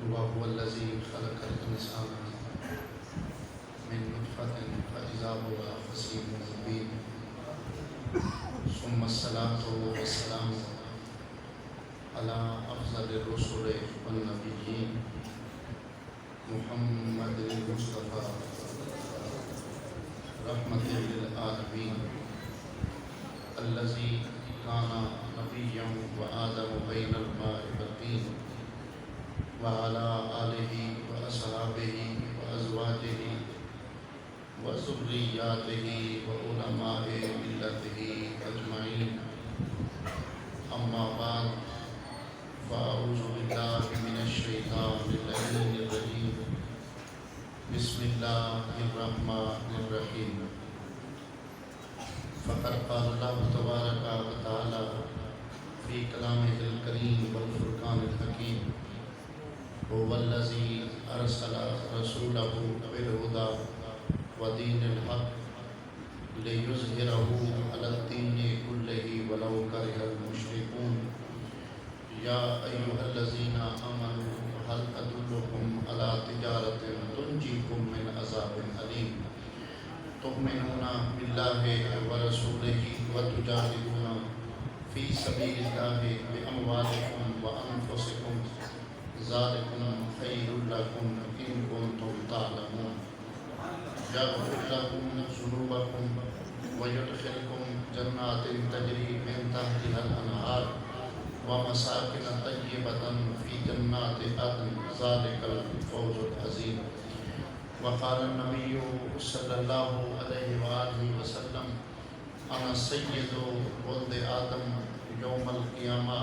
وهو الذي خلق الإنسان من نطفة فإذا هو خصيم مبين ثم الصلاة والسلام على أفضل الرسل والنبيين محمد المصطفى رحمة للعالمين الذي كان نبيا وآدم بين الماء والطين وعلى آله وأصحابه وأزواجه وذرياته وعلماء ملته أجمعين أما بعد فأعوذ بالله من الشيطان اللعين الرجيم بسم الله الرحمن الرحيم فقد قال الله تبارك وتعالى في كلامه الكريم والفرقان الحكيم هو الذي أرسل رسوله بالهدى ودين الحق ليظهره على الدين كله ولو كره المشركون يا أيها الذين آمنوا هل أدلكم على تجارة تنجيكم من عذاب أليم تؤمنون بالله ورسوله وتجاهدون في سبيل الله بأموالكم وأنفسكم ذلكم خير لكم إن كنتم تعلمون يغفر لكم ذنوبكم ويدخلكم جنات تجري من تحتها الأنهار ومساكن طيبة في جنات عدن ذلك الفوز العظيم وقال النبي صلى الله عليه وآله وسلم أنا سيد ولد آدم يوم القيامة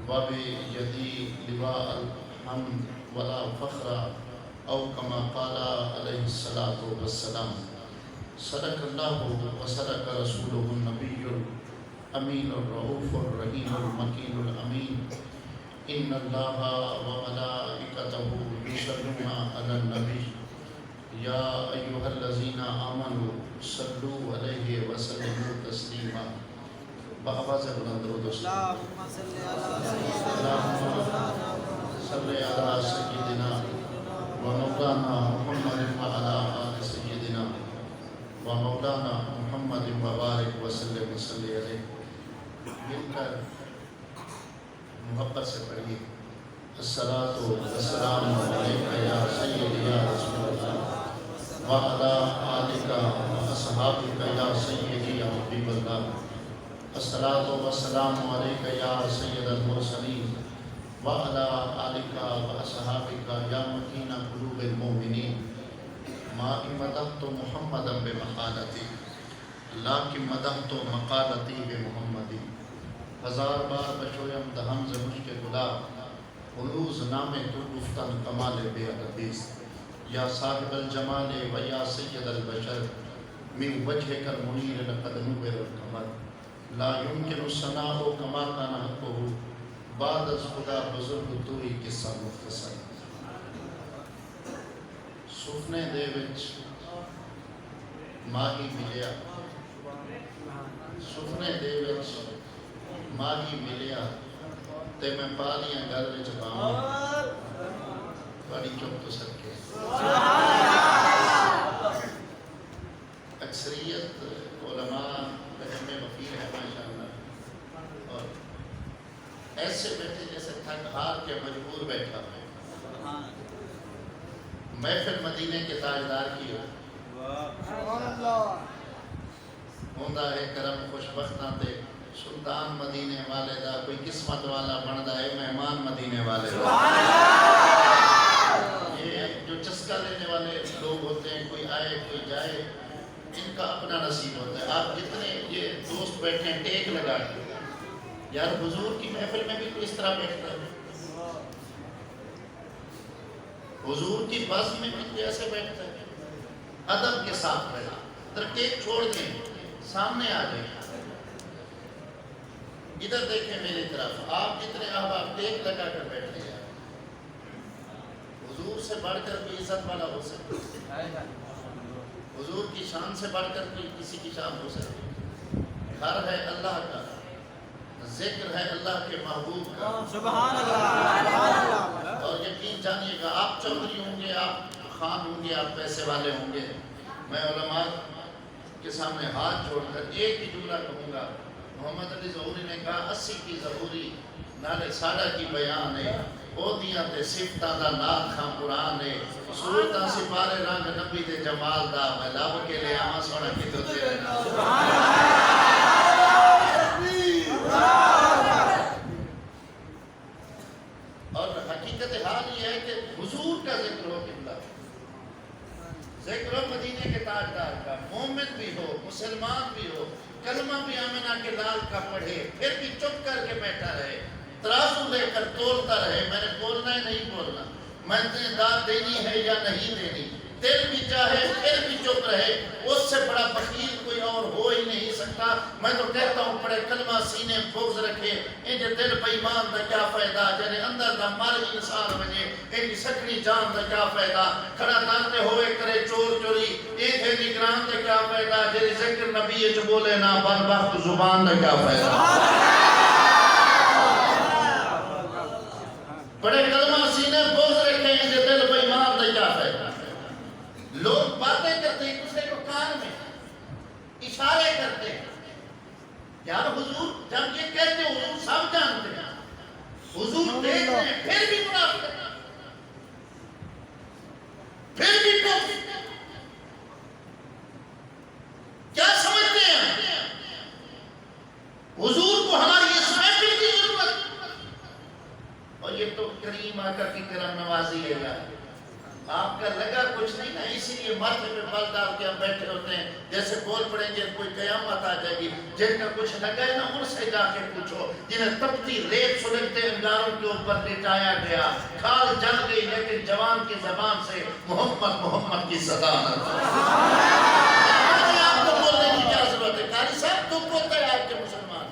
وبيدي لواء الحمد ولا فخر أو كما قال عليه الصلاة والسلام صدق الله وصدق رسوله النبي الأمين الرؤوف الرحيم المكين الأمين إن الله وملائكته يصلون على النبي يا أيها الذين آمنوا صلوا عليه وسلموا تسليما بآواز بلند درود و سلام اللهم صل على سيدنا ومولانا محمد وعلى آل سيدنا ومولانا محمد وبارك وسلم وصلی علیہ مل کر محبت سے پڑھیے الصلاۃ والسلام علیک یا سیدی یا رسول اللہ وعلی آلک واصحابک یا سیدی یا حبیب اللہ الصلاۃ والسلام علیک یا سید المرسلین وعلى آلك وأصحابك يا مكين قلوب المؤمنين ما مدحت محمدا بمقالتي لكن مدحت مقالتي بمحمد ہزار بار بشویم دہم ز مشک گلا ہنوز نام تو گفتن کمال بے ادبیست یا صاحب الجمال و یا سید البشر من وجهك المنیر لقد نور القمر لا يمكن الثناء كما كان حقه بعد از خدا بزرگ توئی قصہ مختصر سفنے دے وچ ماہی ملیا سفنے دے وچ ماہی ملیا تے میں پالیاں گل وچ پاواں بڑی چپ تو سکے اکثریت علماء میں وکیل ہے ماشاءاللہ اور ایسے بیٹھے جیسے تھک ہار کے مجبور بیٹھا ہے محفل مدینے کے تاجدار کی ہوندہ ہے کرم خوشبختاں تے سلطان مدینے والے دا کوئی قسمت والا بندہ ہے مہمان مدینے والے دا یہ جو چسکا لینے والے لوگ ہوتے ہیں کوئی آئے کوئی جائے ان کا اپنا نصیب ہوتا ہے آپ جتنے یہ دوست بیٹھے ہیں ٹیک لگا کے یار حضور کی محفل میں بھی تو اس طرح بیٹھتا ہے حضور کی بس میں بھی تو ایسے بیٹھتا ہے ادب کے ساتھ بیٹھا ٹیک چھوڑ دیں سامنے آ جائیں ادھر دیکھیں میری طرف آپ جتنے احباب ٹیک لگا کر بیٹھے ہیں حضور سے بڑھ کر کوئی عزت والا ہو سکتا ہے حضور کی شان سے بڑھ کر کوئی کسی کی شان ہو سکتی گھر ہے اللہ کا ذکر ہے اللہ کے محبوب کا سبحان اللہ اور یقین چودھری ہوں گے، آپ خان ہوں گے، آپ پیسے والے ہوں گے، میں علماء کے سامنے ہاتھ جوڑ کر ایک ہی جملہ کہوں گا، محمد علی ظہوری نے کہا 80 کی ضروری نالے ساڑھا کی بیان ہے، او دیاں تے صفتاں دا نات کھاں قرآن ہے، صورتاں سپارے رنگ نبی دے جمال دا، میں لب کے لے آماں سونا کی تو دے رہنا۔ اور حقیقت حال یہ ہے کہ حضور کا ذکر ہو قبلہ، ذکر ہو مدینے کے تاجدار کا، مومن بھی ہو، مسلمان بھی ہو، کلمہ بھی آمنہ کے لال کا پڑھے، پھر بھی چپ کر کے بیٹھا رہے، ترازو لے کر تولتا رہے، میں نے بولنا ہے نہیں بولنا، میں نے داد دینی ہے یا نہیں دینی، دل بھی چاہے پھر بھی چپ رہے، اس سے بڑا بخیل کوئی اور ہو ہی نہیں سکتا۔ میں تو کہتا ہوں پڑھے کلمہ سینے بغض رکھے، انجھے دل بےمان دا کیا فائدہ، جنہیں اندر دا مال انسان بجے، انجھے سکڑی جان دا کیا فائدہ، کھڑا تانتے ہوئے کرے چور چوری، ایک ہے نگران دا کیا فائدہ، جنہیں ذکر نبی جو بولے نا بدبخت زبان دا کیا فائدہ۔ بڑے کلمہ سینے بغض رکھے، انجھے دل بےمان دا کیا فائدہ۔ لوگ باتیں کرتے ہیں دوسرے کو کان میں اشارے کرتے ہیں، یار حضور جب یہ کہتے ہیں حضور سب جانتے ہیں، حضور دیکھ رہے ہیں، پھر بھی منافق، پھر بھی کفر، کیا سمجھتے ہیں حضور کو ہماری اس محفل کی ضرورت؟ اور یہ تو کریم آقا کی کرم نوازی ہے یار، آپ کا لگا کچھ نہیں نا، اسی لیے ماتھے پہ بل ڈال کے ہم بیٹھے ہوتے ہیں، جیسے بول پڑیں گے کوئی قیامت آ جائے گی، جن کا کچھ لگا ہے نا ان سے جا کے پوچھو، جنہیں تپتی ریت سلگتے انگاروں کے اوپر لٹایا گیا، کھال جل گئی لیکن جوان کی زبان سے محمد محمد کی صدا نہ تھی۔ آپ کو بولنے کی کیا ضرورت ہے؟ قاری صاحب تم بولتے ہیں آپ کے مسلمان،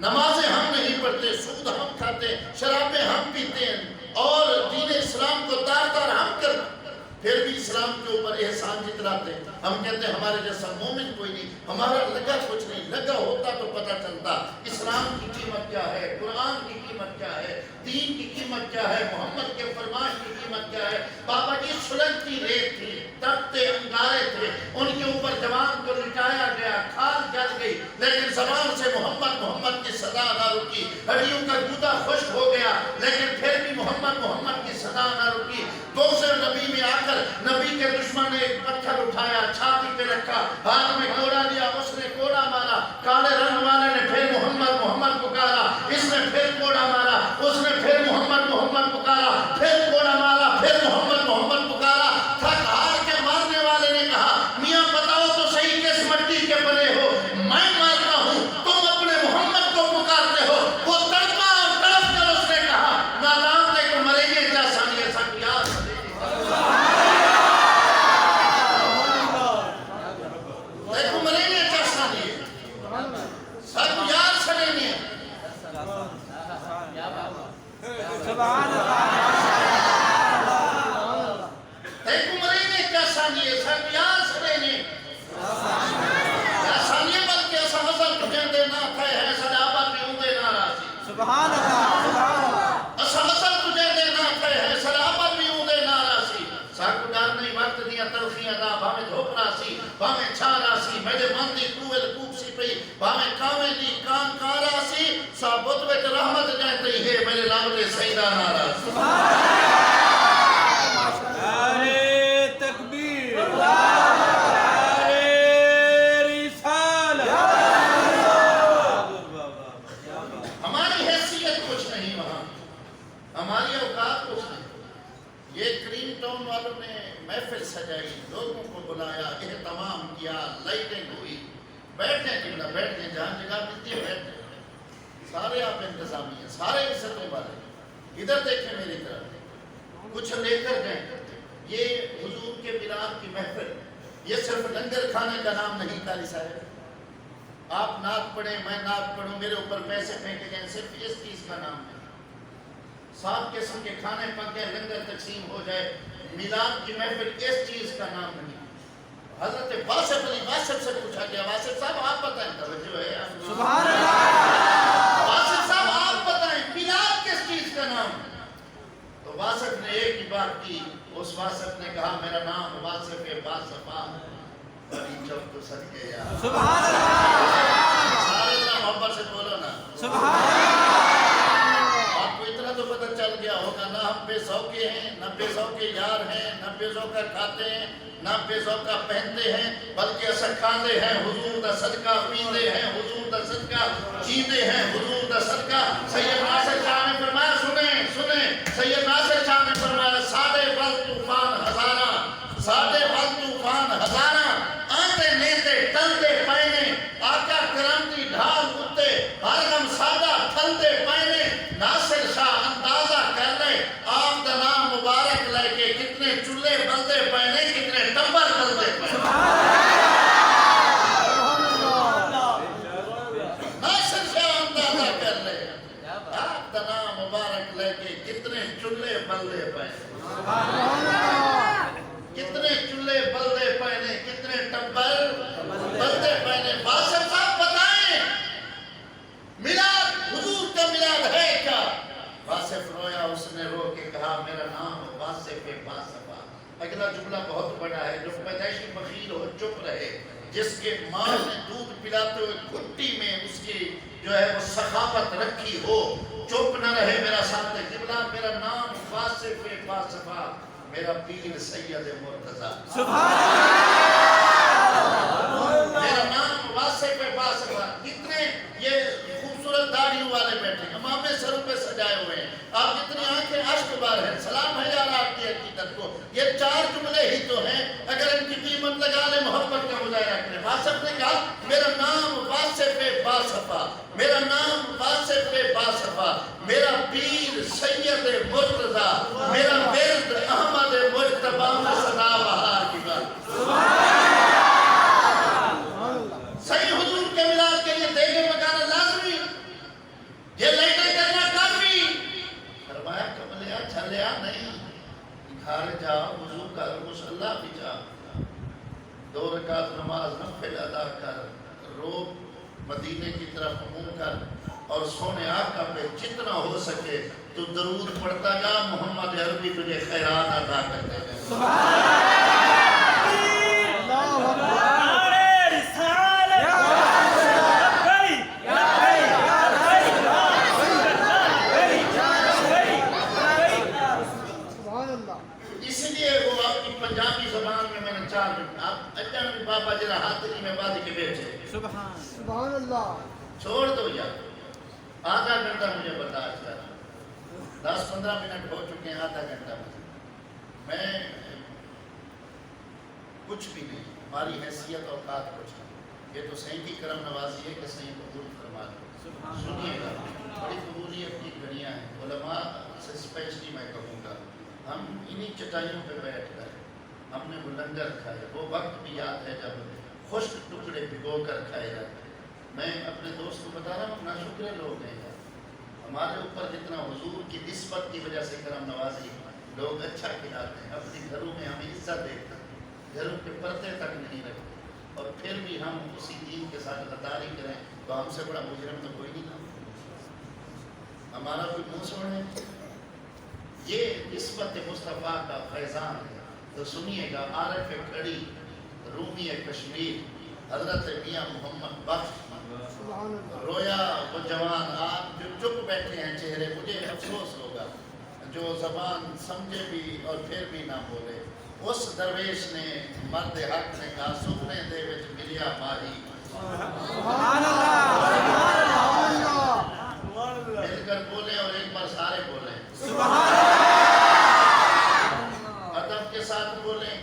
نمازیں ہم نہیں پڑھتے، سود ہم کھاتے، شرابیں ہم پیتے ہیں، اور دین اسلام کو تار تار ہم کرتے، پھر بھی اسلام کے اوپر احسان جتلاتے، ہم کہتے ہیں ہمارے جیسا مومن کوئی نہیں، ہمارا لگا کچھ نہیں، لگا ہوتا تو پتہ چلتا اسلام کی قیمت کیا ہے، قرآن کی قیمت کیا ہے، دین کی قیمت کیا ہے، محمد کے فرمان کی قیمت کیا ہے۔ بابا جی سلگتی ریت تھی، تپتے انگارے تھے، ان کے اوپر جوان کو لٹایا گیا، کھال جل گئی لیکن زبان سے محمد محمد کی صدا نہ رکی، ہڈیوں کا جوتا خشک ہو گیا لیکن پھر بھی محمد محمد کی صدا نہ رکی۔ دوسرے نبی میں آ کر نبی کے دشمن نے ایک پتھر اٹھایا، چھاتی پہ رکھا، ہاتھ میں کوڑا لیا، اس نے کوڑا مارا، کالے رنگ والے نے پھر محمد محمد پکارا، اس نے پھر کوڑا مارا، اس نے پھر محمد محمد پکارا، پھر کوڑا مارا، پھر محمد محمد پکارا، تھک ہار کے مارنے والے نے کہا میاں بتاؤ تو صحیح کس مٹی کے بنے ہو، میں مارتا ہوں تم اپنے محمد کو پکارتے ہو۔ وہ تڑپا اور تڑپ کر اس نے کہا نادان دے کو مریں گے کیا ثانیہ سب یاد دیکھو مریں گے کیا ثانیہ سب یاد سنیں گے سبحان اللہ، دیکھو مریں گے کیا ثانیہ سب یاد سنیں گے کیا ثانیہ بلکہ ایسا حضر تجھے دینا تھا ہے صدابت بھی ہوں دے ناراضی سبحان اللہ، سبحان اللہ، ایسا حضر تجھے دینا تھا ہے صدابت بھی ہوں دے ناراضی ساکو ڈالنے وقت دیا تلخیاں دا بھامے دھوپ راسی بھامے چھا راسی میڈے مندی کوئل کوپ سی پئی بھامے کامے دی کان کاراسی ثابت ویت رحمت جائتے ہی ہے میرے لامتے سیدہ ناراضی نعرے تکبیر، نعرے رسالت، ہماری حیثیت کچھ نہیں وہاں، ہماری اوقات کچھ نہیں۔ یہ کریم ٹاؤن والوں نے محفل سجائی، لوگوں کو بلایا، اہتمام کیا، لائٹنگ ہوئی، بیٹھیں جملہ بیٹھیں جہاں جگہ ملتی ہے بیٹھیں، سارے آپ انتظامی ہیں، سارے عزتوں والے، ادھر دیکھیں میری طرف، کچھ لے کر گئے، یہ حضور کے میلاد کی محفل، یہ صرف لنگر کھانے کا نام نہیں قاری صاحب، آپ نعت پڑھیں میں نعت پڑھوں میرے اوپر پیسے پھینکے گئے صرف اس چیز کا نام ہے، 7 قسم کے کھانے پکے لنگر تقسیم ہو جائے، میلاد کی محفل اس چیز کا نام نہیں۔ حضرت واسف علی واسف سے پوچھا گیا واسف صاحب آپ بتائیں، توجہ ہے آپ سبحان اللہ، واسف صاحب آپ بتائیں میلاد کس چیز کا نام ہے؟ تو واسف نے ایک بات کی. اس واصف نے کہا میرا نام واصف باصفا. بڑی چوک تو صدقے یار. سبحان اللہ. سارے ذرا محبت سے بولو نا. سبحان اللہ. آپ کو اتنا تو پتہ چل گیا ہوگا نہ ہم بے ذوقے ہیں نہ بے ذوقے یار ہیں نہ بے ذوقہ کھاتے ہیں نہ بے ذوقہ پہنتے ہیں بلکہ اسا کھاندے ہیں حضور دا صدقہ پیندے ہیں حضور دا صدقہ جیندے ہیں حضور دا صدقہ. سید ناصر شاہ نے فرمایا سنیں سید ناصر شاہ نے فرمایا ساڈے ول طوفان ہزارہ ساڈے ول طوفان ہزارہ آندے نیتے ٹلدے پینے آقا کرم دی ڈھال اتے ہر غم سادہ ٹھلدے پینے. ناصر شاہ اندازہ کر لے آپ دا نام مبارک لے کے کتنے چولہے بلدے پینے کتنے ٹبر بلدے پینے. ناصر شاہ اندازہ کر لے آپ دا نام مبارک لے کے کتنے چولہے بلدے پینے کتنے چولہے بلدے پینے کتنے ٹبر بلدے پینے. واصف صاحب بتائیں میلاد حضور کا میلاد ہے کیا؟ واصف رویا اس نے رو کے کہا میرا نام واصف باصفا. اگلا جملہ بہت بڑا ہے. جو پیدائشی بخیل ہو چپ رہے جس کے ماں نے دودھ پلاتے ہوئے گھٹی میں اس کی جو ہے وہ سخاوت رکھی ہو چپ نہ رہے. میرا سامنے قبلہ میرا نام واصف باصفا میرا پیر سید مرتضیٰ. سبحان اللہ. میرا نام واصف باصفا. کتنے یہ خوبصورت داڑھیوں والے بیٹھے ہیں امامے سروں پہ سجائے ہوئے ہیں. آپ کتنی آنکھیں اشک بار ہیں. سلام ہے یار آپ کی عقیدت کو. یہ چار جملے ہی تو ہیں اگر ان کی قیمت لگا لیں محبت کا مظاہرہ کریں. واصف نے کہا میرا نام واصف باصفا میرا نام واصف باصفا میرا پیر سید مرتضیٰ میرا ورد احمد مجتبی میں سدا بہار کی بات. صحیح حضور کے میلاد کے لیے دیگے پکانا لازمی یہ لائٹیں کرنا کافی. فرمایا کملیا چھلیا نہیں گھر جا وضو کر مصلی بھی جا 2 رکعت نماز نفل ادا کر رو مدینے کی طرف منہ کر اور سونے آقا پہ جتنا ہو سکے تو درود پڑھتا جا. محمد عربی تجھے خیرات عطا کرتے ہیں. اسی لیے وہ آپ کی پنجابی زبان میں میں نے 4 منٹ آپ اجانبی بابا جرا حاضری میں بعد کے بیٹھے سبحان اللہ. چھوڑ دو یار. آدھا گھنٹہ مجھے بتا چاہتا 10-15 منٹ ہو چکے ہیں. آدھا گھنٹہ میں کچھ بھی نہیں ہماری حیثیت اوقات کچھ نہیں. یہ تو صحیح کی کرم نوازی ہے کہ صحیح قبول فرما دو. سنیے گا بڑی قبولیت کی گھڑیاں ہیں. علماء سے اسپیشلی میں کہوں گا ہم انہی چٹائیوں پہ بیٹھ کر ہم نے وہ لنگر کھائے. وہ وقت بھی یاد ہے جب خشک ٹکڑے بھگو کر کھائے جاتے. میں اپنے دوست کو بتا رہا ہوں ناشکرے لوگ ہیں ہمارے اوپر جتنا حضور کی نسبت کی وجہ سے کرم نوازی لوگ اچھا کھلاتے ہیں. اپنے گھروں میں ہمیں عزت دیتے ہیں گھروں کے پردے تک نہیں رکھتے اور پھر بھی ہم اسی دین کے ساتھ غداری کریں تو ہم سے بڑا مجرم تو کوئی نہیں. ہمارا کوئی منہ سوڑ ہے. یہ نسبت مصطفیٰ کا فیضان ہے. تو سنیے گا عارف کھڑی رومی کشمیر حضرت میاں محمد بخش رویا وہ جوان. آپ جو چپ بیٹھے ہیں چہرے مجھے افسوس ہوگا جو زبان سمجھے بھی اور پھر بھی نہ بولے. اس درویش نے مرد حق نے کہا سپنے دے وچ ملیا ماہی. سبحان اللہ. مل کر بولے اور ایک بار سارے بولیں سبحان اللہ. ادب کے ساتھ بولیں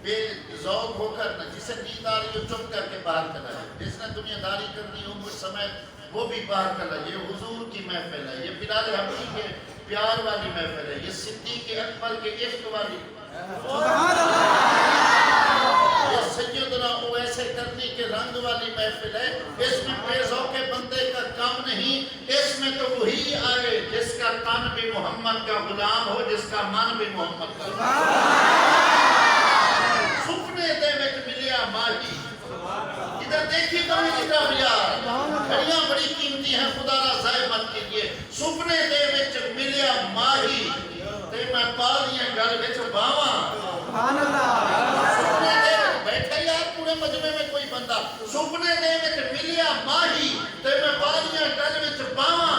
بے ذوق ہو کر نہ. جسے نیند آ رہی ہو چپ کر کے باہر چلا جائے. جس نے دنیا داری کرنی ہو مجھ سمیت وہ بھی باہر چلا. یہ حضور کی محفل ہے. یہ بلال حبشی کے پیار والی محفل ہے. یہ صدیق اکبر کے عشق والی. سبحان اللہ. یہ سیدنا اویس کرنی کے رنگ والی محفل ہے. اس میں بے ذوق بندے کا کام نہیں. اس میں تو وہی آئے جس کا تن بھی محمد کا غلام ہو جس کا من بھی محمد کا. سپنے دے وچ ملیا ماہی. ادھر دیکھی تو نہیں طرف یار گھڑیاں بڑی قیمتی ہیں خدا را ضائع مت کیجیے. سپنے دے وچ ملیا ماہی تے میں پالیاں گل سپنے دے وچ ملیا ماہی تے میں بالیاں گل وچ پاواں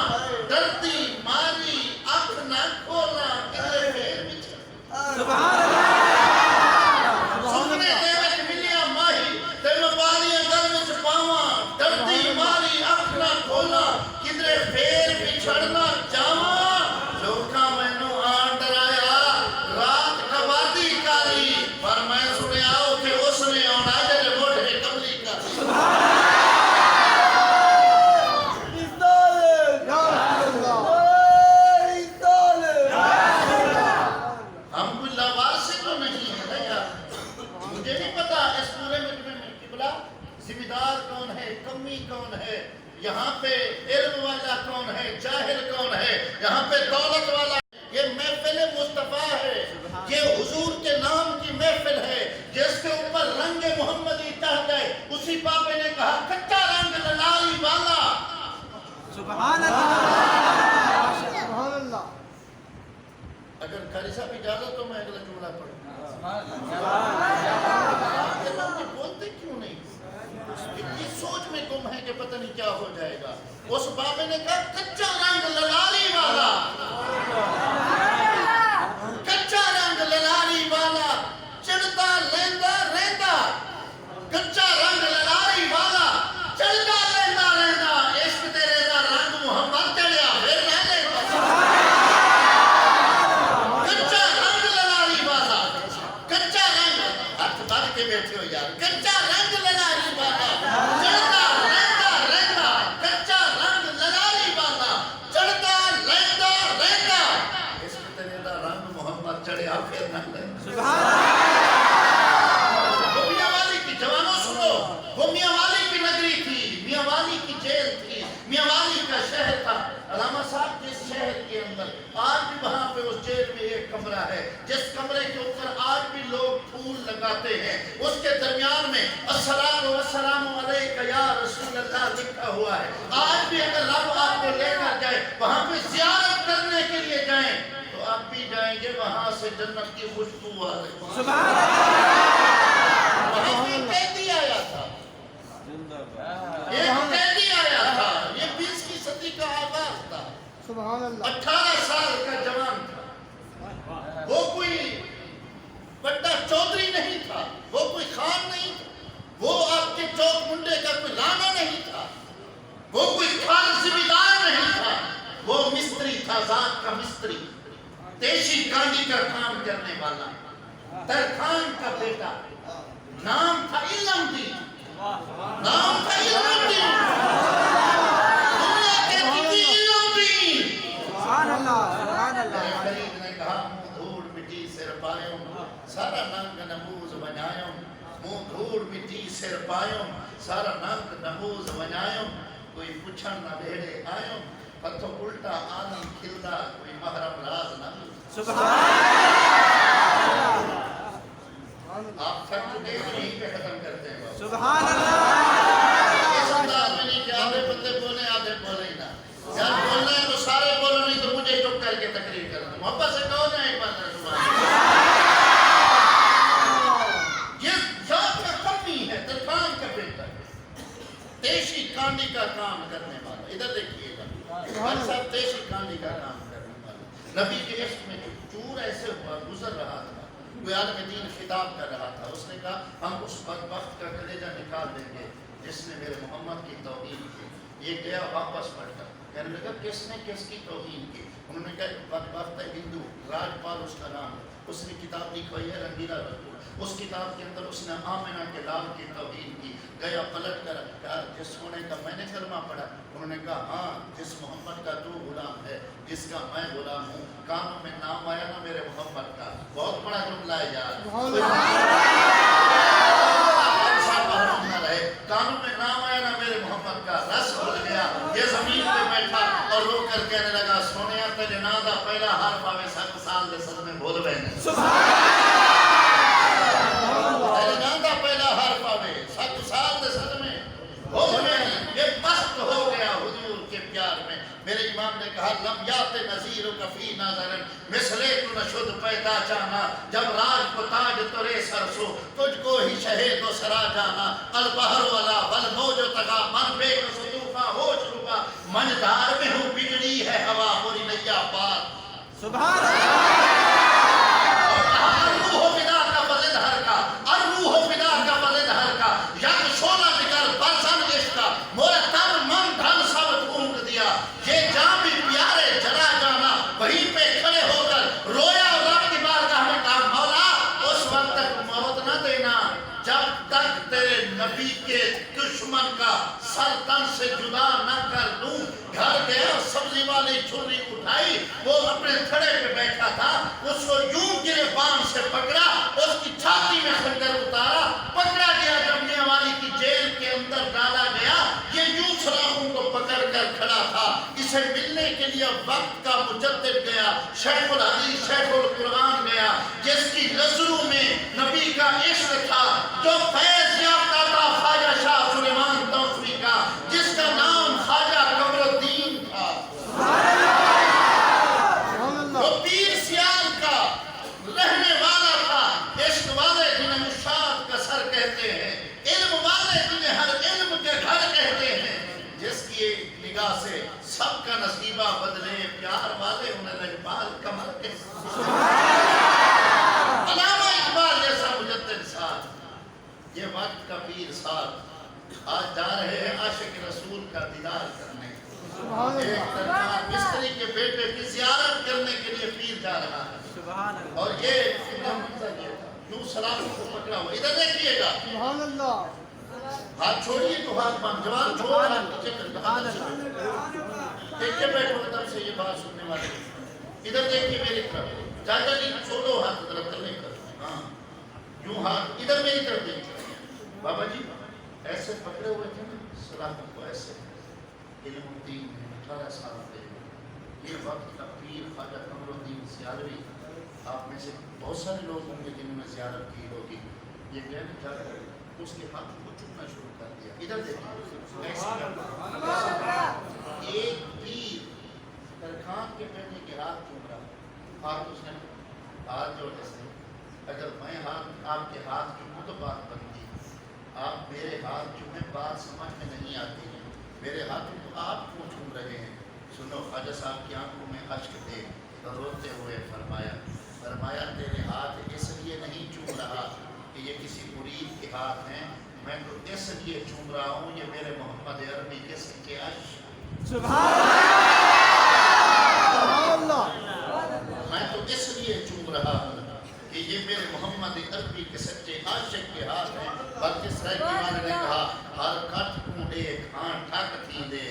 ڈرتی ماری اکھ نہ کھولاں کدے پھیر وچ سبحان اللہ سپنے دے وچ ملیا ماہی تے میں بالیاں گل وچ پاواں ڈرتی ماری اکھ نہ کھولاں کدے پھیر وچھڑنا جاواں لوکاں مینوں آن ڈرایا رات کبادی کاری پر میں سنیا کہ اس نے آنا جڑے موٹے کملی کاری یا رسول اللہ ہم کوئی لاوارث تو نہیں ہے نا یار مجھے نہیں پتا اس پورے مجمع میں قبلہ ذمہ دار کون ہے کمی کون ہے یہاں پہ علم والا کون ہے جاہل کون ہے یہاں پہ دولت والا یہ محفل مصطفیٰ ہے یہ حضور کے نام کی محفل ہے جس کے اوپر رنگ محمدی چڑھ گئے اسی پاپے نے کہا کچا رنگ للائی والا سبحان اللہ سبحان اللہ اگر قاری صاحب اجازت تو میں اگلا جملہ پڑھوں یہ لوگ بولتے کیوں نہیں اس سوچ میں گم ہے کہ پتہ نہیں کیا ہو جائے گا اس بابے نے کہا کچا رنگ للالی والا کچا رنگ للالی والا چڑھتا لیندہ رہتا کچا رنگ للالی والا چڑھتا لیندہ رہتا عشق تیرے دا رنگ محمد چڑھیا پھر نہ لیتا کچا رنگ للالی والا کچا رنگ ہاتھ بڑھ کے بیٹھے ہو یار کچا رنگ للالی والا چڑھتا لیندہ رہتا کچا رنگ للالی والا چڑھتا لیندہ رہتا عشق تیرے دا رنگ محمد چڑھیا پھر نہ لیتا سبحان وہ میاں والی کی جوانوں سنو وہ میاں والی کی نگری تھی میاں والی کی جیل تھی میاں والی کا شہر تھا علامہ صاحب جس شہر کے اندر آج بھی وہاں پہ اس جیل میں ایک کمرہ ہے جس کمرے کے اوپر آج بھی لوگ پھول لگاتے ہیں اس کے درمیان میں السلام علیکہ یا رسول اللہ لکھا ہوا ہے آج بھی اگر رب آپ کو لے کر جائے وہاں پہ زیارت کرنے کے لیے جائیں تو آپ بھی جائیں گے وہاں سے جنت کی خوشبو آ رہی سبحان وہاں پہ ایک قیدی آیا تھا ایک قیدی آیا تھا یہ 20ویں صدی کا آغاز تھا سبحان اللہ 18 سال کا جوان تھا وہ کوئی بڑا چودھری نہیں تھا وہ کوئی خان نہیں تھا وہ آپ کے چوک منڈے کا کوئی رانا نہیں تھا وہ کوئی خان ذمہ نہیں تھا وہ مستری تھا ذات کا مستری تیشی کانڈی کا کام کرنے والا ترخان کا بیٹا نام تھا علم دین نام تھا علم دین دنیا کہتی تھی علم دین سبحان اللہ سبحان اللہ فرید نے کہا منہ دھوڑ مٹی سر پایوں سارا ننگ نموز ونیاوں منہ دھوڑ مٹی سر پایوں سارا ننگ نموز ونیاوں کوئی پچھن نہ بھیڑے آئوں پتھو الٹا آنم کھلدا کوئی محرم راز نہ سبحان آپ تھک چکے یہیں پہ ختم کرتے ہیں سبحان اللہ اس انداز میں نہیں کہ آدھے بندے بولیں آدھے بولیں ہی نہ یار بولنا ہے تو سارے بولو نہیں تو مجھے چپ کر کے تقریر کرنا محبت سے کہو جائیں ایک بات سبحان یہ ذات کا کمی ہے ترخان کا بیٹا تیشی کانڈی کا کام کرنے والا ادھر دیکھیے گا بھائی صاحب تیشی کانڈی کا کام کرنے والا نبی کے عشق میں چور ایسے ہوا گزر رہا تھا کوئی عالم دین خطاب کر رہا تھا اس نے کہا ہم اس بدبخت کا کلیجہ نکال دیں گے جس نے میرے محمد کی توہین کی یہ گیا واپس پڑھ کر کہنے لگا کس نے کس کی توہین کی انہوں نے کہا بدبخت ہے ہندو راجپال اس کا نام ہے اس نے کتاب لکھی ہے رنگیلا رسول اس کتاب کے اندر اس نے آمنہ کے لال کی توہین کی گیا پلٹ کر کہا جس ہونے کا میں نے کلمہ پڑھا انہوں نے کہا ہاں جس محمد کا تو غلام ہے جس کا میں غلام ہوں کانوں میں نام آیا نا میرے محمد کا بہت بڑا جملہ ہے یار کانوں میں نام آیا نا میرے محمد کا رس کھل گیا یہ زمین پہ بیٹھا اور رو کر کہنے لگا سونیا تیرے نا دا پہلا حرف آوے 7 سال دے سر میں بول بہنے تیرے نا دا پہلا حرف آوے 7 سال دے سر میں بول بہنے یہ مست ہو گیا حضور کے پیار میں میرے امام نے کہا لم یات نظیر و کفی ناظرن مثلے تو نشد پیدا جانا جب راج کو تاج ترے سرسو تجھ کو ہی شہید و سرا جانا البحر والا بل موج و تغا من بے کسو طوفان ہوش روبا من دار میں ہوں بگڑی ہے ہوا پوری نیا پار سبحان اللہ روح و فدا کا فضل ہر کا روح و فدا کا فضل ہر کا یک شولہ نگر برسن عشق کا مورے تن من دھن سب پھونک دیا یہ جان بھی پیارے جلا جانا وہیں پہ کھڑے ہو کر رویا اور رب کی بارگاہ میں کہا مولا اس وقت تک موت نہ دینا جب تک تیرے نبی کے دشمن کا سر تن سے جدا نہ کر دوں گھر گیا سبزی والی چھری اٹھائی وہ اپنے تھڑے پہ بیٹھا تھا اس کو یوں گرفان سے پکڑا اس کی چھاتی میں خنجر اتارا پکڑا گیا جب میاں والی کی جیل کے اندر ڈالا گیا یہ یوں سلاخوں کو پکڑ کر کھڑا تھا اسے ملنے کے لیے وقت کا مجدد گیا شیخ الحدیث شیخ القرآن گیا جس کی نظروں میں نبی کا عشق تھا جو فیض یافتہ تھا خواجہ شاہ سلیمان توفیقی کا جس کا نام خواجہ قمر الدین تھا وہ پیر سیال کا رہنے والا تھا عشق والے جنہیں مشاہد کا سر کہتے ہیں علم والے جنہیں ہر علم کے گھر کہتے ہیں جس کی ایک نگاہ سے سب کا نصیبہ بدلے پیار والے انہیں لجبال کمر کے علامہ اقبال جیسا مجدد ساتھ یہ وقت کا پیر ساتھ آج جا رہے ہیں عاشق رسول کا دیدار کرنے ایک درکار مستری کے بیٹے کی زیارت کرنے کے لیے پیر جا رہا ہے اور یہ یوں سلاموں کو پکڑا ہوا ادھر دیکھئے گا سبحان اللہ ہاتھ چھوڑیے تو ہاتھ بند جوان چھوڑ ہاتھ نیچے کر دیکھئے بیٹھو تب سے یہ بات سننے والے ادھر دیکھئے میری طرف چاچا جی چھوڑو ہاتھ طرف نہیں کرو ہاں یوں ہاتھ ادھر میری طرف دیکھئے بابا جی ایسے پکڑے ہوئے تھے سلاموں کو ایسے علم الدین 18 سال تھے یہ وقت کا پیر خواجہ قمر الدین سیالوی آپ میں سے بہت سارے لوگ ہوں گے جنہوں نے زیارت کی ہوگی یہ کہنے جا کر اس کے ہاتھ کو چکنا شروع کر دیا ادھر دیکھیں ایک پیر ترکھان کے بیٹے کے ہاتھ چوم رہا ہاتھ اس نے ہاتھ جوڑنے سے اگر میں آپ کے ہاتھ چوموں تو بات بنتی آپ میرے ہاتھ چومیں بات سمجھ میں نہیں آتی ہے میرے ہاتھوں تو آپ کو چوم رہے ہیں سنو خواجہ صاحب کی آنکھوں میں اشک تھے تو روتے ہوئے فرمایا تیرے ہاتھ اس لیے نہیں چوم رہا کہ یہ کسی مرید کے ہاتھ ہیں میں تو اس لیے چوم رہا ہوں یہ میرے محمد عربی کے سکے عشق سبحان اللہ میں تو اس لیے چوم رہا ہوں کہ یہ میرے محمد عربی کے سچے عاشق کے ہاتھ ہیں بلکہ سرائکی والے نے کہا ہر کٹ کونڈے کھان ٹھک تھی دے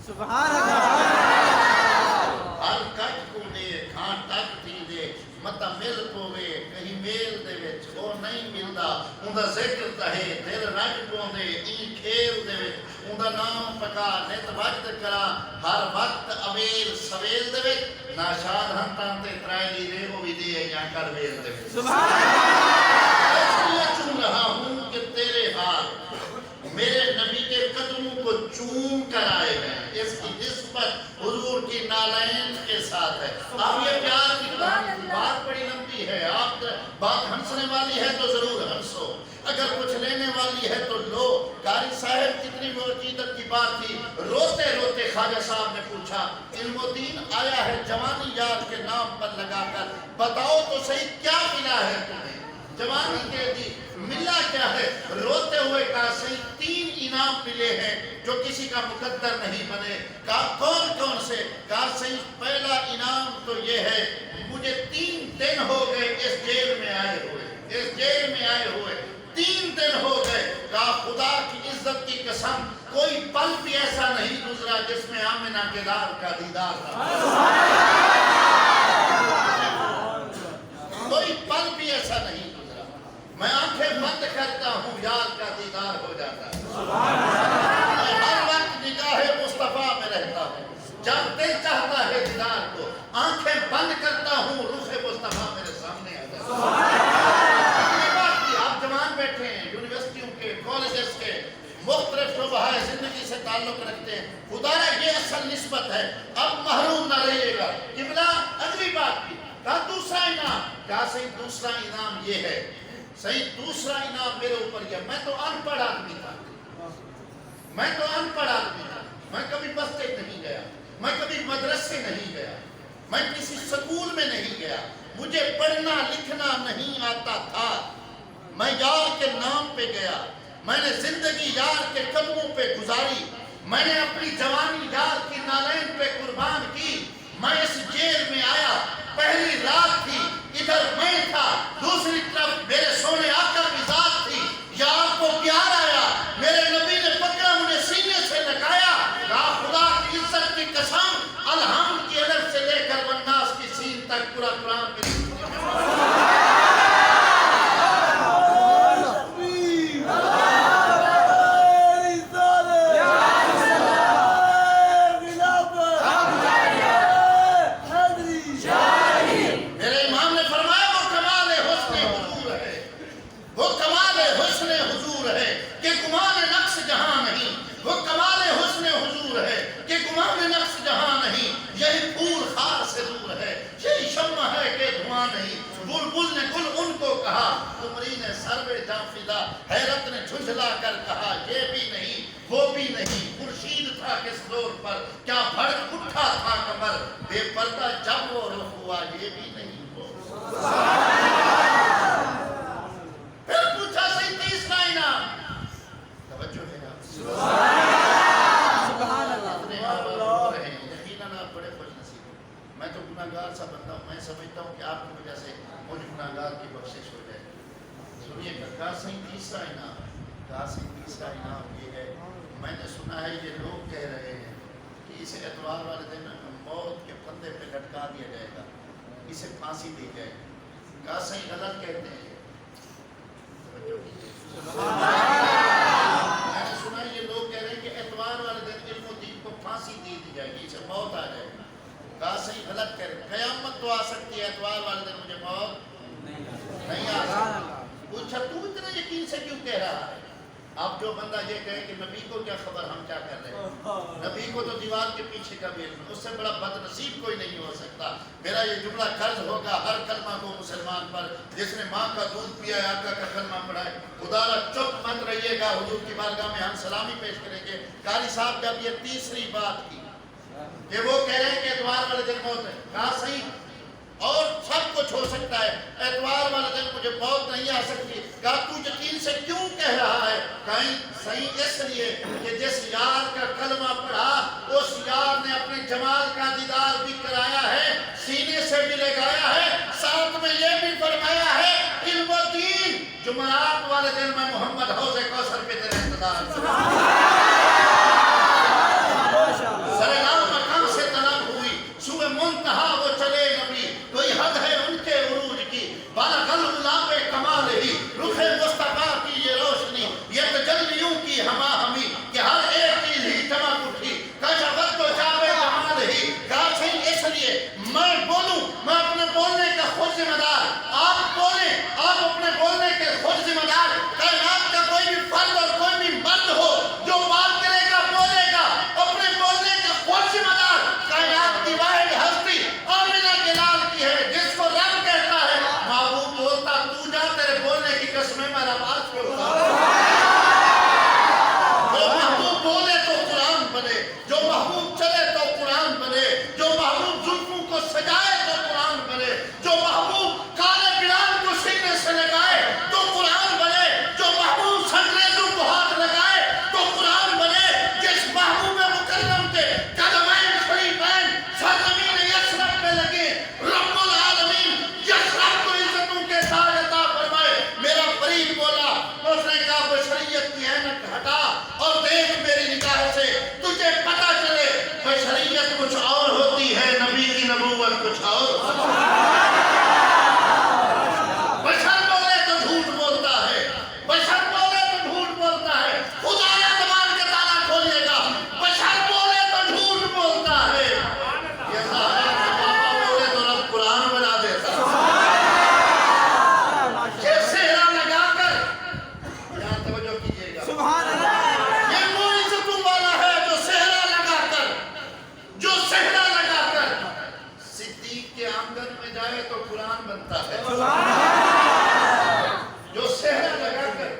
سبحان اللہ ہر کٹ کونڈے کھان ٹھک تھی دے متا مل پوے کہیں میل دے وچ وہ نہیں ملدا اوندا ذکر تہے دل رج پوندے ای کھیل دے وچ اوندا نام پکا نت وجد کرا ہر وقت اویل سویل دے وچ ناشاد ہن تاں تے ترائلی دے او وی دے یا کر ویل دے وچ سبحان اللہ اس لیے چوم رہا ہوں کہ تیرے ہاتھ میرے نبی کے قدموں کو چوم کر آئے ہیں اس کی نسبت حضور کی نالین کے ساتھ ہے اب یہ پیار کی کہانی بات بڑی لمبی ہے آپ بات ہنسنے والی ہے تو ضرور ہنسو اگر کچھ لینے والی ہے تو لو قاری صاحب کتنی موجودت کی بات تھی روتے روتے خواجہ صاحب نے پوچھا علم الدین آیا ہے جوانی یار کے نام پر لگا کر بتاؤ تو صحیح کیا ملا ہے تمہیں جوانی کے دی ملا کیا ہے روتے ہوئے کہا صحیح 3 انعام ملے ہیں جو کسی کا مقدر نہیں بنے کہا کون کون سے کہا صحیح پہلا انعام تو یہ ہے مجھے 3 دن ہو گئے اس جیل میں آئے ہوئے 3 دن ہو گئے کہا خدا کی عزت کی قسم کوئی پل بھی ایسا نہیں گزرا جس میں آمنہ کے لال کا دیدار تھا کوئی پل بھی ایسا نہیں گزرا میں آنکھیں بند کرتا ہوں یار کا دیدار ہو جاتا ہے میں ہر وقت نگاہ مصطفیٰ میں رہتا ہوں جب دل چاہتا ہے دیدار کو آنکھیں بند کرتا ہوں روح مصطفیٰ میرے سامنے آتا ہے آپ جوان بیٹھے ہیں یونیورسٹیوں کے کالجز کے مختلف شعبہ زندگی سے تعلق رکھتے ہیں خدا را یہ اصل نسبت ہے اب محروم کیا صحیح دوسرا انعام یہ ہے، صحیح دوسرا انعام میرے اوپر یہ، میں تو ان پڑھ آدمی تھا، میں تو ان پڑھ آدمی تھا، میں کبھی مسجد نہیں گیا، میں کبھی مدرسے نہیں گیا، میں کسی سکول میں نہیں گیا، مجھے پڑھنا لکھنا نہیں آتا تھا، میں یار کے نام پہ گیا، میں نے زندگی یار کے قدموں پہ گزاری، میں نے اپنی جوانی یار کی نالین پہ قربان کی، میں اس جیل میں آیا، پہلی رات تھی، ادھر میں تھا، دوسری طرف میرے سونے آقا کی ذات تھی، یار کو پیار آیا، میرے نبی نے پکڑا مجھے سینے سے لگایا، کہا خدا کی عزت کی قسم، الحمد کی الف سے لے کر والناس کی سین تک پورا قرآن کے حیرت نے جھنجھلا کر کہا یہ بھی نہیں وہ بھی نہیں، خورشید تھا کس دور پر، کیا بھڑک اٹھا تھا کمر، بے پردہ جب وہ رخ ہوا یہ بھی نہیں وہ۔ پھر پوچھا صحیح تیسرا انعام، توجہ ہے آپ سبحان اللہ، یقیناً آپ بڑے خوش نصیب ہیں، میں تو گناہگار سا بندہ ہوں، میں سمجھتا ہوں کہ آپ کی وجہ سے مجھ گناہگار کی بخشش ہو جائے۔ سنیے کہا صحیح تیسرا انعام یہ ہے، میں نے سنا ہے یہ لوگ کہہ رہے ہیں کہ اسے اتوار والے دن موت کے پھندے پہ لٹکا دیا جائے گا، اسے پھانسی دی جائے گی، کہا صحیح غلط کہتے ہیں، میں نے سنا ہے یہ لوگ کہہ رہے ہیں کہ اتوار والے دن علم و دین کو پھانسی دی جائے گی، اسے موت آ جائے گا، کہا صحیح غلط کہہ رہے ہیں، قیامت تو آ سکتی ہے، اتوار والے دن مجھے موت نہیں آ سکتی۔ پوچھا تو اتنا یقین سے کیوں کہہ رہا ہے؟ اب جو بندہ یہ کہے کہ نبی کو کیا خبر ہم کیا کر رہے ہیں، نبی کو تو دیوار کے پیچھے کا بھی علم، اس سے بڑا بد نصیب کوئی نہیں ہو سکتا۔ میرا یہ جملہ قرض ہوگا ہر کلمہ کو مسلمان پر جس نے ماں کا دودھ پیا ہے، آقا کا کلمہ پڑھا ہے، خدا را چپ مت رہیے گا، حضور کی بارگاہ میں ہم سلامی پیش کریں گے۔ قاری صاحب جب یہ تیسری بات کی کہ وہ کہہ رہے ہیں کہ اتوار والے دن موت ہے، کہا صحیح اور سب کچھ ہو سکتا ہے، اتوار والے دن مجھے موت نہیں آ سکتی، کہا تو یقین سے کیوں کہہ رہا ہے؟ کہیں صحیح اس لیے کہ جس یار کا کلمہ پڑھا اس یار نے اپنے جمال کا دیدار بھی کرایا ہے، سینے سے بھی لگایا ہے، ساتھ میں یہ بھی فرمایا ہے علم و دین جمعرات والے دن میں محمد حوض کوثر پہ تیرے انتظار سرنام مقام سے طلب ہوئی، صبح منتہا وہ چلے نبی، کوئی حد ہے ان کے عروج کی، بالغ العلا پہ کمال ہی، رخ مصطفیٰ کی یہ روشنی، یہ تجلیوں کی ہما ہمی کہ ہر ایک چیز ہی چمک اٹھی، کشفت تو جاوے جمال ہی، کہا صحیح اس لیے میں بولوں، میں اپنے بولنے کا خود ذمہ دار، آپ بولیں، آپ اپنے بولنے کے خود ذمہ دار، کائنات کا کوئی بھی فرد اور کوئی بھی مرد ہو جو بات کرے گا بولے گا، اپنے بولنے کا خود ذمہ دار، کائنات کی واحد ہستی آمنہ کے لال کی ہے، جس کو رب کہتا ہے محبوب بولتا تو جا، تیرے بولنے کی قسمیں میں نماز پڑھتا جو محبوب بولے تو قرآن بنے، جو محبوب چلے تو قرآن بنے، جو محبوب زلفوں کو سجائے تو قرآن بنے، جو محبوب کالے بلال کو سینے سے لگائے تو قرآن بنے، جو محبوب سنگریزوں کو ہاتھ لگائے تو قرآن بنے، جس محبوب مکرم کے قدمین شریفین سرزمین یثرب پہ لگے، رب العالمین یثرب کو عزتوں کے ساتھ عطا فرمائے۔ میرا فرید بولا، اس نے کہا بشریت کی اینک ہٹا اور دیکھ میری نگاہ سے، تجھے پتہ چلے بشریت کچھ اور ہوتی ہے، نبی کی نبوت کچھ اور ہوتی ہے۔ بشر بولے تو جھوٹ بولتا ہے، بشر بولے تو جھوٹ بولتا ہے، خدا نے زبان کے تالا کھولے گا، بشر بولے تو جھوٹ بولتا ہے، یہ ظاہر ہے پاپا بولے تو رب قرآن بنا دیتا ہے۔ یہ سہرا لگا کر یہاں توجہ کیجئے گا، سبحان اللہ، یہ وہ عزتوں والا ہے جو سہرا لگا کر صدیق کے آنگن میں جائے تو قرآن بنتا ہے، جو صحرا لگا کر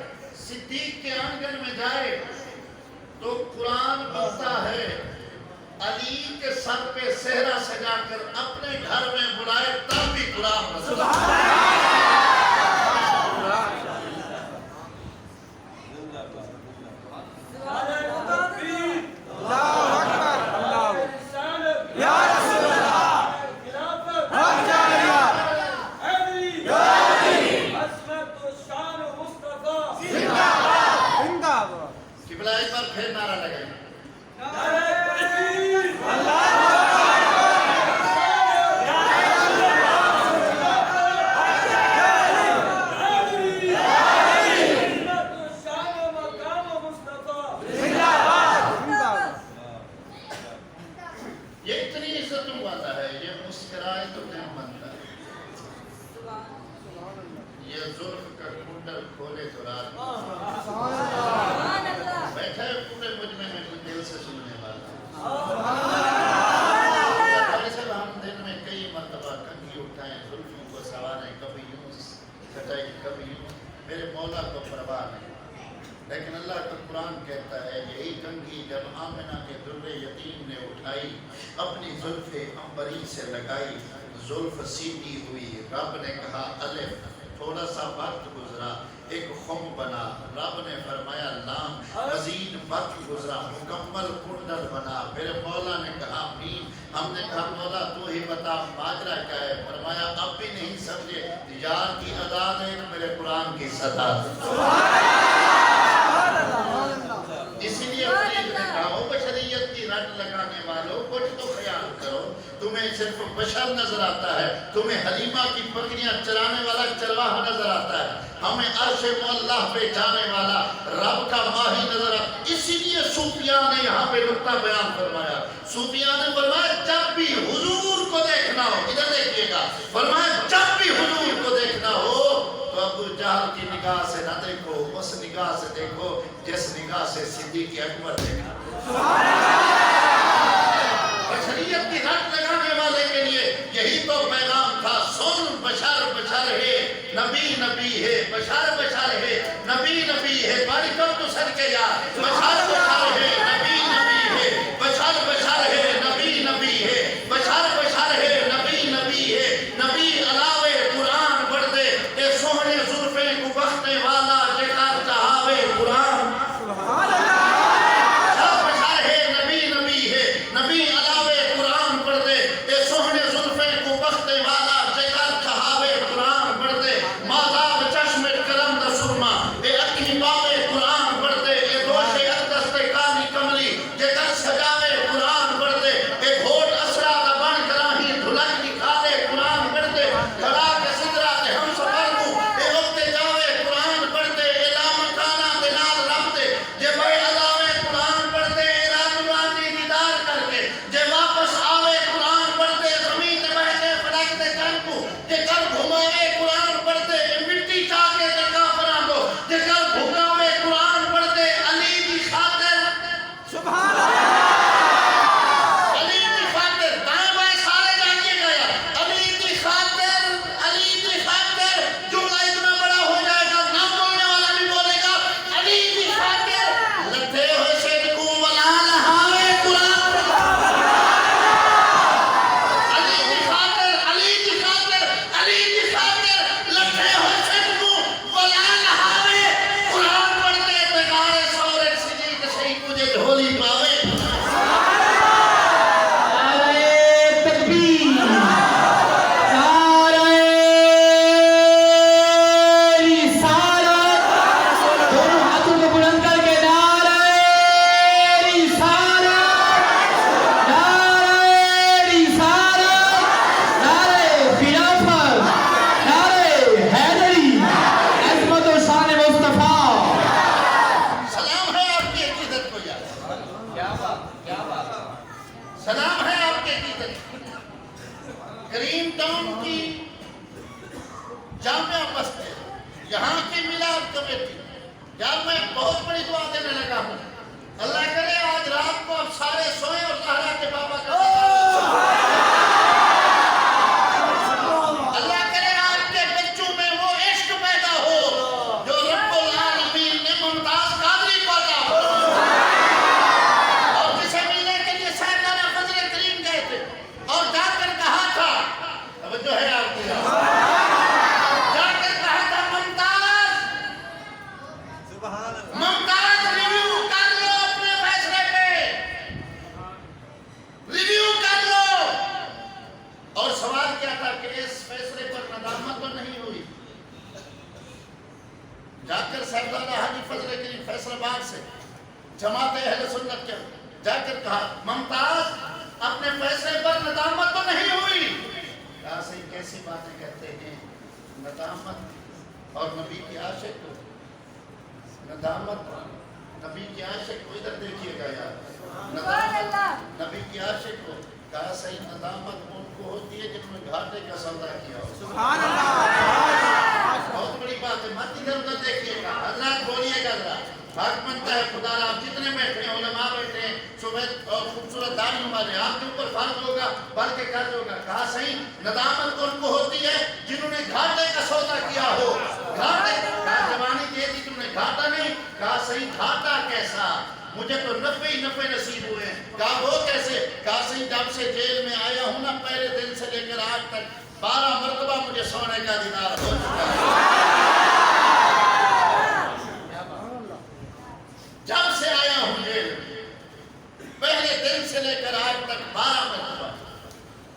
صدیق کے آنگن میں جائے تو قرآن بنتا ہے، علی کے سر پہ صحرا سجا کر اپنے گھر میں بلائے تب بھی قرآن بنتا ہے۔ قبلہ ایک بار پھر نعرہ لگائیں۔ یہ اتنی عزتوں والا ہے، یہ مسکرائے تو دل بنتا ہے، یہ زلف کا کنڈل کھولے تو رات بیٹھا ہے پورے مجمع میں کوئی دل سے سننے والا۔ صاحب ہم دن میں کئی مرتبہ کنگھی اٹھائیں، زلفوں کو سواریں، کبھی یوں کٹائیں کبھی یوں، میرے مولا کو پرواہ نہیں، لیکن اللہ کا قرآن کہتا ہے یہی کنگھی جب آمنہ کے در یتیم نے اٹھائی، اپنی زلف عنبری سے لگائی، زلف سیدھی ہوئی، رب نے کہا الف، تھوڑا سا وقت گزرا، ایک خم بنا، رب نے فرمایا لام، مزید وقت گزرا، مکمل کنڈل بنا، میرے مولا نے کہا میم، ہم نے کہا مولا تو ہی بتا ماجرا کیا ہے، فرمایا اب بھی نہیں سمجھے، یار کی ادا نے میرے قرآن کی صدا۔ اسی لیے فرید نے کہا او بشریت کی رٹ لگانے والوں کچھ تو خیال کرو، تمہیں صرف بشر نظر آتا ہے، تمہیں حلیمہ کی بکریاں چرانے والا چرواہا نظر آتا ہے، ہمیں عرش معلیٰ پہ جانے والا رب کا ماہی نظر آتا ہے۔ اسی لیے صوفیاء نے یہاں پہ نکتہ بیان فرمایا، صوفیاء نے فرمایا جب بھی حضور کو دیکھنا ہو، ادھر دیکھئے گا، فرمایا جب بھی حضور کو دیکھنا ہو تو ابو جہل کی نگاہ سے نہ دیکھو، اس نگاہ سے دیکھو جس نگاہ سے صدیق اکبر دیکھا۔ بشریت کی رٹ لگانے والے کے لیے یہی تو پیغام تھا، سن بشر بشر ہے نبی نبی ہے، بشر بشر ہے نبی نبی ہے، باری کم تو سر کے یار، بشر بشر ہے نبی نبی ہے، بشر بشر ہے نبی نبی ہے، بشر بشر ہے نبی نبی ہے، نبی علاوے قرآن پڑھ دے اے سوہنے زلفیں کو بختے والا جکار چاہاوے قرآن۔ کریم ٹاؤن کی جامعہ مسجد یہاں کی میلاد کمیٹی، یار میں بہت بڑی دعا دینے لگا ہوں، اللہ کرے آج رات کو اب سارے سوئیں اور زہرا کے بابا کا تھا کہ اس فیصلے پر ندامت تو نہیں ہوئی؟ جا کر صاحبزادہ حاجی فضل کریم فیصل آباد سے جماعت اہل سنت کے جا کر کہا ممتاز اپنے فیصلے پر ندامت تو نہیں ہوئی؟ کہا صحیح کیسی باتیں کہتے ہیں، ندامت اور نبی کی عاشق کو، ندامت نبی کی عاشق کو، ادھر دیکھیے گا یار، ندامت نبی کی عاشق کو، کہا صحیح ندامت ان کو ہوتی ہے جن میں گھاٹے کا سودا کیا ہو۔ سبحان اللہ، بہت بڑی بات ہے، مت ادھر ادھر دیکھیے گا، حضرات بولیے گا حضرات، حق بنتا ہے خدا را، آپ جتنے بیٹھے ہیں علماء بیٹھے ہیں، صبح اور خوبصورت داڑھی والے، آپ کے اوپر فرض ہوگا بلکہ قرض ہوگا۔ کہا صحیح ندامت ان کو ہوتی ہے جنہوں نے گھاٹے کا سودا کیا ہو، گھاٹے کا جوانی دے دی تم نے، گھاٹا نہیں، کہا صحیح گھاٹا کیسا، مجھے تو نفع ہی نفع نصیب ہوئے ہیں۔ کہا وہ کیسے؟ کہا صحیح جب سے جیل میں آیا ہوں نا، پہلے دن سے لے کر آج تک 12 مرتبہ مجھے سونے کا دینار ہو چکا ہے۔ جب سے آیا ہوں جیل میں، پہلے دن سے لے کر آج تک 12 مرتبہ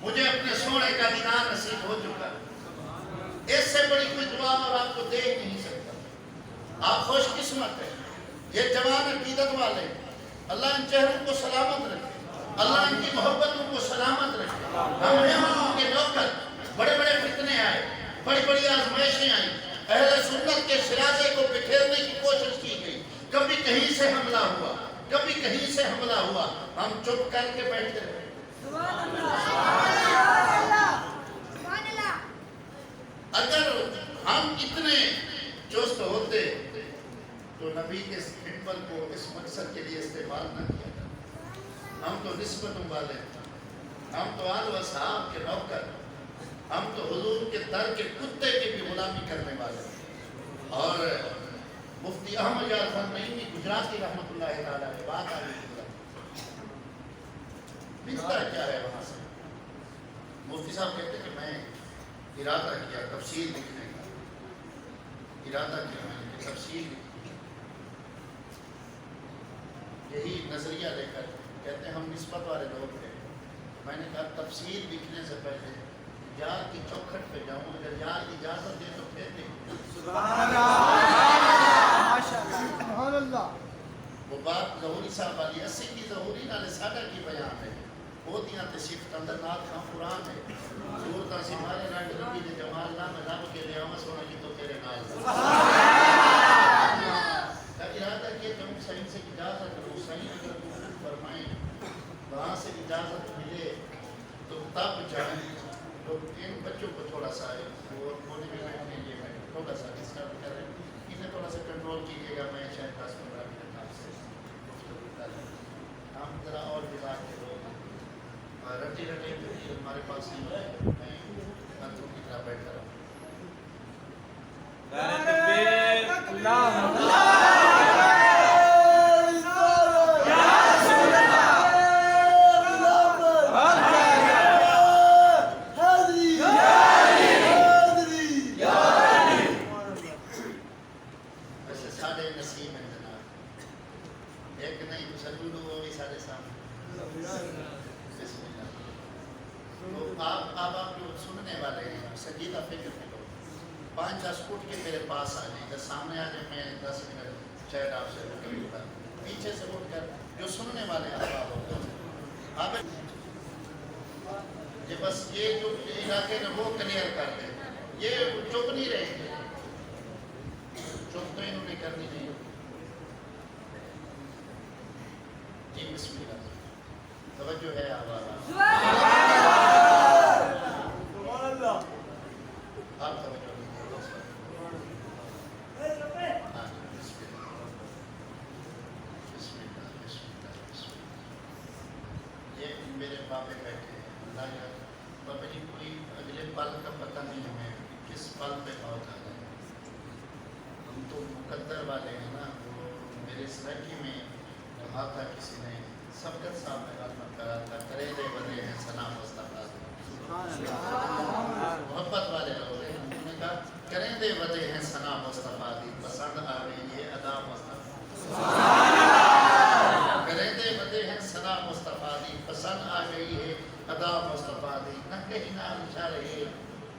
مجھے اپنے سونے کا دینار نصیب ہو چکا ہے۔ اس سے بڑی کوئی دعا اور آپ کو دے ہی نہیں سکتا۔ آپ خوش قسمت ہیں، یہ جوان عقیدت والے، اللہ ان چہروں کو سلامت رکھے، اللہ ان کی محبتوں کو سلامت رکھے۔ ہم ہیں ان کے نوکر، بڑے بڑے فتنے آئے، بڑی بڑی آزمائشیں آئیں، اہل سنت کے شرازے کو بکھیرنے کی کوشش کی گئی، کبھی کہیں سے حملہ ہوا، کبھی کہیں سے حملہ ہوا، ہم چپ کر کے بیٹھتے رہے۔ اگر ہم اتنے چست ہوتے تو نبی کے ممبر کو اس مقصد کے لیے استعمال نہ کیا جاتا۔ ہم تو نسبتوں والے، ہم تو آل و صحاب کے نوکر، ہم تو حضور کے در کے کتے کی بھی غلامی کرنے والے۔ اور مفتی احمد یار خان نعیمی گجراتی رحمت اللہ تعالیٰ کی بات آئی ہے، بھیجتا کیا ہے وہاں سے؟ مفتی صاحب کہتے ہیں کہ میں ارادہ کیا تفصیل لکھنے کا، ارادہ کیا میں نے تفصیل لکھنے، یہی نظریہ لے کر کہتے ہیں ہم نسبت والے لوگ تھے۔ میں نے کہا تفصیل لکھنے سے پہلے یار کی چوکھٹ پہ جاؤں، اگر یار کی اجازت دے تو پھر لکھوں۔ سبحان اللہ، ماشاءاللہ، سبحان اللہ۔ وہ بات ظہوری صاحب والی 80 کی ظہوری نالے ساڈا کی بیان ہے، وہ دیاں تے صفت اندر نات خان قرآن ہے، صورتاں سی مارے رنگ رنگی دے جمال نام رب کے لیاما سونا کی تو تیرے نال کا ارادہ کیا کہ حسین سے اجازت دو، حسین اگر قبول فرمائیں وہاں سے اجازت ملے تو تب جائیں۔ تو ان بچوں کو تھوڑا سا وہ کونے میں بیٹھنے یہ میں تھوڑا سا ڈسٹرب کر رہے ہیں، انہیں تھوڑا سا کنٹرول کیجیے گا، میں شاید 10-15 منٹ آپ سے گفتگو کر لوں۔ ہم ذرا اور وبھاگ کے لوگ رٹے رٹے ہمارے پاس نہیں ہوتے، میں انتوں کی طرح بیٹھا رہا ہوں۔ سنجیدہ فکر میں لوگ 5-10 فٹ کے میرے پاس آ جائیں، اگر سامنے آ جائیں میں 10 منٹ شاید آپ سے کبھی ہوگا، پیچھے سے اٹھ کر جو سننے والے احباب ہوتے ہیں آپ یہ بس یہ جو علاقے میں وہ کلیئر کر دیں، یہ چپ نہیں رہیں گے، چپ تو انہوں نے کرنی نہیں۔ جی بسم اللہ، توجہ ہے آواز آپ توجہ یہ میرے بابے بیٹھے ہیں، اللہ یا بابا جی کوئی اگلے پل کا پتہ نہیں ہمیں کس پل پہ موت آ جائے، ہم تو مقدر والے ہیں نا۔ وہ میرے اس لڑکی میں کہا تھا کسی نے، سبقت صاحب نے غلط کہا تھا، کرے دے بدے ہیں ثنا مصطفیٰ، محبت والے لوگ ہیں، انہوں نے کہا کریں دے بدے ہیں ثنا مصطفیٰ دی، پسند آ گئی یہ ادا مصطفیٰ، کریں دے بدے ہیں ثنا مصطفیٰ دی، پسند آ گئی ہے ادا مصطفیٰ دی، نہ کہیں نہ شر ہے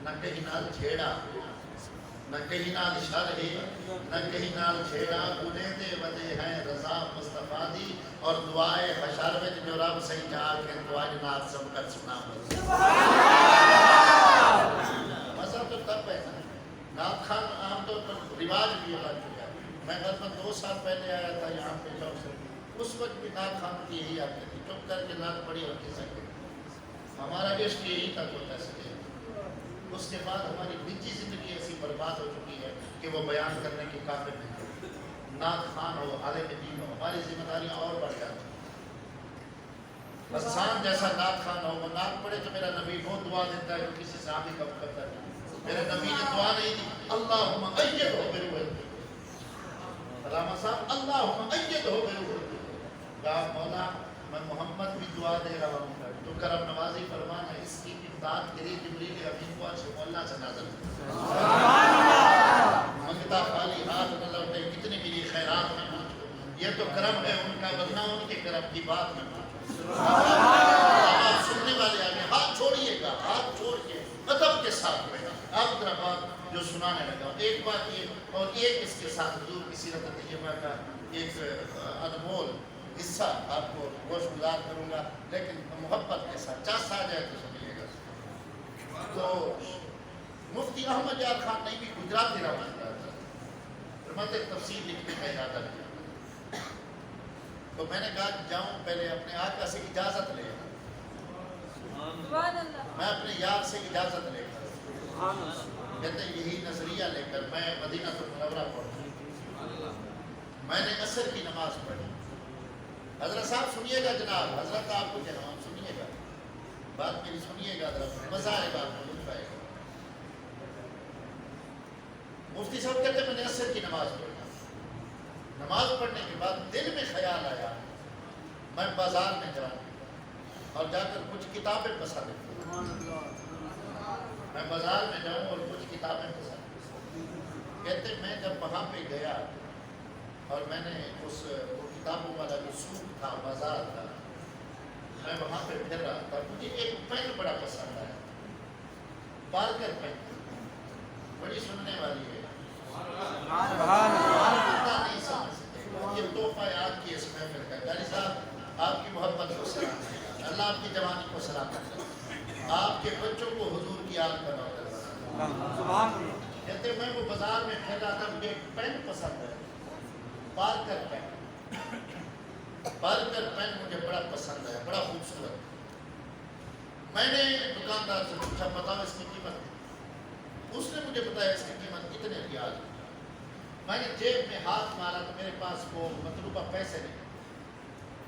نہ کہیں نال چھیڑا نہ کہیں نال شر ہے نہ کہیں نال چھیڑا گنے دے وجہ ہیں رضا مصطفیٰ دی اور دعائے حشر وچ جو رب صحیح جا کے تو اج نات سب کر سنا مزہ تو تب ہے نا نعت خان عام طور پر رواج بھی بن چکا ہے میں غالباً 2 سال پہلے آیا تھا یہاں پہ جاؤ سے اس وقت بھی نعت خان کی یہی آتی تھی چپ کر کے نعت پڑھی اور کسی کے ہمارا عشق یہی تک ہوتا ہے اس کے بعد ہماری نجی زندگی ایسی برباد ہو چکی ہے کہ وہ بیان کرنے کی قابل نہیں نعت خان ہو عالم دین ہو ہماری ذمہ داریاں اور بڑھ جاتی ہیں حسان جیسا نعت خان ہو وہ نعت پڑھے تو میرا نبی وہ دعا دیتا ہے جو کسی صحابی کا کرتا ہے میرے نبی نے دعا نہیں دی اللہم ایدہ بروح علامہ صاحب اللہم ایدہ بروح کہا مولا میں محمد بھی دعا دے رہا ہوں تو کرم نوازی فرمانا اس کی امداد کے لیے جبریل امین کو سے اللہ سے نازل منگتا خالی ہاتھ نہ لوٹے کتنے ملی خیرات میں پہنچو یہ تو کرم ہے ان کا ورنہ ان کے کرم کی بات میں پہنچو آپ سننے والے آگے ہاتھ چھوڑیے گا ہاتھ چھوڑ کے ادب کے ساتھ بیٹھا اب ذرا بات جو سنانے لگا ایک بات یہ اور ایک اس کے ساتھ حضور کی سیرت طیبہ کا ایک انمول حصہ آپ کو گوش گزار کروں گا لیکن محبت کے ساتھ چاس آ جائے تو سمجھیے گا تو مفتی احمد یار خان نہیں بھی گجراتی روایت تھا تفسیر لکھنے کا ارادہ کیا تو میں نے کہا جاؤں پہلے اپنے آقا سے اجازت لے میں اپنے یار سے اجازت لے کر کہتے یہی نظریہ لے کر میں مدینہ المنورہ پہنچا میں نے عصر کی نماز پڑھی حضرت صاحب سنیے گا جناب حضرت آپ کو جناب سنیے گا بات میری سنیے گا حضرت مزہ آئے گا آپ کو لطف آئے گا مفتی صاحب کہتے میں نے عصر کی نماز پڑھی نماز پڑھنے کے بعد دل میں خیال آیا میں بازار میں جاؤں اور جا کر کچھ کتابیں پسند کروں میں بازار میں جاؤں اور کچھ کتابیں پسند کہتے میں جب وہاں پہ گیا اور میں نے اس کتابوں والا جو سوق تھا بازار تھا میں وہاں پہ پھر رہا تھا مجھے ایک پین بڑا پسند آیا پارکر پین بڑی سننے والی ہے نہیں سمجھ سکتے یہ تحفہ آپ کی اس محفل کا قاری صاحب آپ کی محبت کو سلام ہے اللہ آپ کی جوانی کو سلام ہے آپ کے بچوں کو حضور کی آل کا نوکر کہتے میں وہ بازار میں پھر رہا تھا مجھے ایک پین پسند ہے پارکر پین پارکر پین مجھے بڑا پسند ہے بڑا خوبصورت میں نے دکاندار سے پوچھا بتاؤ اس کی قیمت اس نے مجھے بتایا اس کی قیمت کتنے ریال میں نے جیب میں ہاتھ مارا تو میرے پاس وہ مطلوبہ پیسے نہیں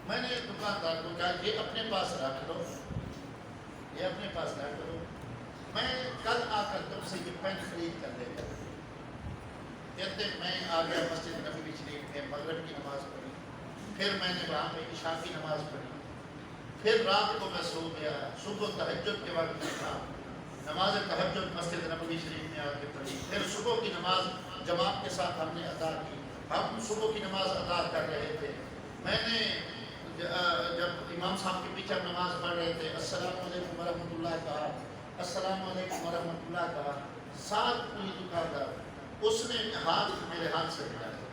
میں نے دکاندار کو کہا یہ اپنے پاس رکھ لو یہ اپنے پاس رکھ لو میں کل آ کر تم سے یہ پین خرید کر لے گا کہتے میں آ گیا مسجد نبوی شریف میں مغرب کی نماز پڑھی پھر میں نے وہاں پہ عشاء کی نماز پڑھی پھر رات کو میں سو گیا صبح تہجد کے وقت میں تھا نماز تہجد مسجد نبوی شریف میں آ کے پڑھی پھر صبح کی نماز جماعت کے ساتھ ہم نے ادا کی ہم صبح کی نماز ادا کر رہے تھے میں نے جب امام صاحب کے پیچھے نماز پڑھ رہے تھے السلام علیکم ورحمۃ اللہ کہا السلام علیکم ورحمۃ اللہ کہا ساتھ کوئی دکاندار اس نے ہاتھ میرے ہاتھ سے ملایا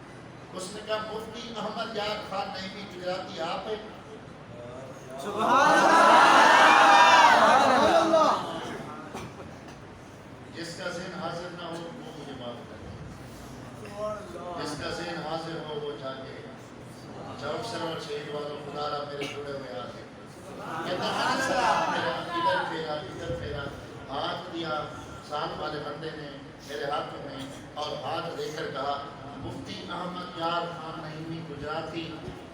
اس نے کہا مفتی احمد یار خان نہیں بھی گجراتی آپ ہے سبحان اللہ جس کا ذہن حاضر نہ ہو وہ مجھے معاف کرے جس کا ذہن حاضر ہو وہ جاگے چوک سرور شہید والوں خدا را میرے جڑے ہوئے آگے کہتا میں نے سلام میرا ادھر پھیرا ہاتھ دیا ساتھ والے بندے نے میرے ہاتھوں میں اور ہاتھ دے کر کہا مفتی احمد یار خان نعیمی گجراتی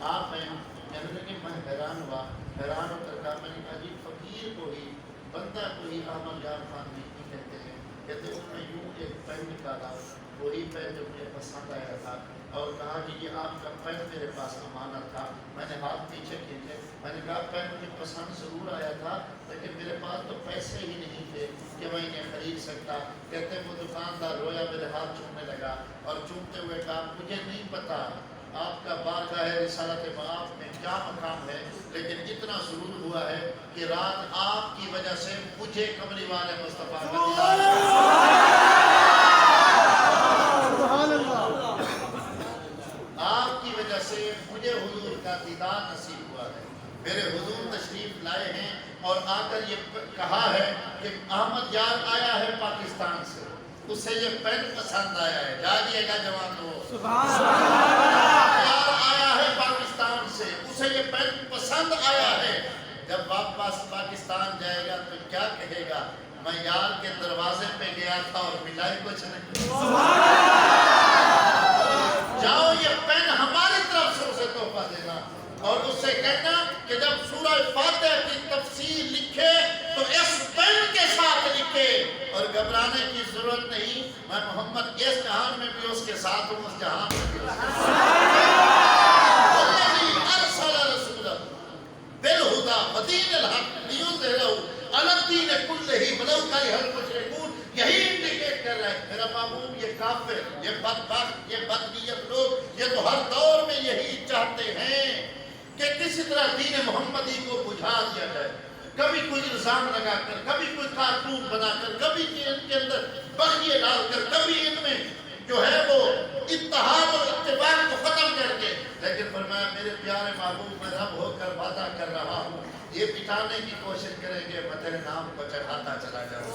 آپ ہیں کہنے لگے میں حیران ہوا حیران ہو کر کہا میں نے کہا جی فقیر کو ہی بندہ کو ہی احمد یار خان نعیمی کہتے ہیں کہتے اس میں یوں ایک پین نکالا وہی پین جو مجھے پسند آیا تھا اور کہا کہ یہ آپ کا پین میرے پاس امانت تھا میں نے ہاتھ پیچھے کھینچے میں نے کہا پین مجھے پسند ضرور آیا تھا لیکن میرے پاس تو پیسے ہی نہیں تھے کہ میں انہیں خرید سکتا کہتے وہ دکاندار رویا میرے ہاتھ چومنے لگا اور چومتے ہوئے کہا مجھے نہیں پتا آپ کا بارگاہ رسالت باب میں کیا مقام ہے، لیکن اتنا ضرور ہوا ہے کہ رات آپ کی وجہ سے مجھے قمری والے مصطفیٰ کا دیدار آپ کی وجہ سے مجھے حضور کا دیدار نصیب ہوا ہے۔ میرے حضور تشریف لائے ہیں اور آ کر یہ کہا ہے کہ احمد یار آیا ہے پاکستان سے، اسے یہ پین پسند آیا ہے، جاگیے گا جوانوں، یار آیا ہے پاکستان سے، اسے یہ پین پسند آیا ہے، جب واپس پاکستان جائے گا تو کیا کہے گا، میں یار کے دروازے پہ گیا تھا اور ملا ہی کچھ نہیں۔ جاؤ یہ پین ہماری طرف سے اسے تحفہ دینا اور اس سے کہنا کہ جب سورہ فاتحہ کی تفسیر لکھے تو اس پین کے ساتھ لکھے، اور گھبرانے کی ضرورت نہیں، میں محمد اس جہان میں بھی اس کے ساتھ ہوں، اس جہان میں بھی اس کے ساتھ۔ والذی ارسل رسولہ بالہدی ودین الحق لیظہرہ علی الدین کلہ ولو کرہ المشرکون، یہی انڈیکیٹ کر رہا ہے میرا محبوب یہ کافر، یہ بدبخت، یہ بدنیت لوگ، یہ تو ہر دور میں یہی چاہتے ہیں کہ کسی طرح دین محمدی کو بجھا دیا جائے، کبھی کوئی الزام لگا کر، کبھی کوئی کارٹون بنا کر، کبھی ان کے اندر بغیے ڈال کر، کبھی ان میں جو ہے وہ اتحاد اور اتفاق کو ختم کر کے، لیکن فرمایا میرے پیارے محبوب میں رب ہو کر وعدہ کر رہا ہوں یہ مٹانے کی کوشش کریں گے میں تیرے نام کو چڑھاتا چلا جاؤں،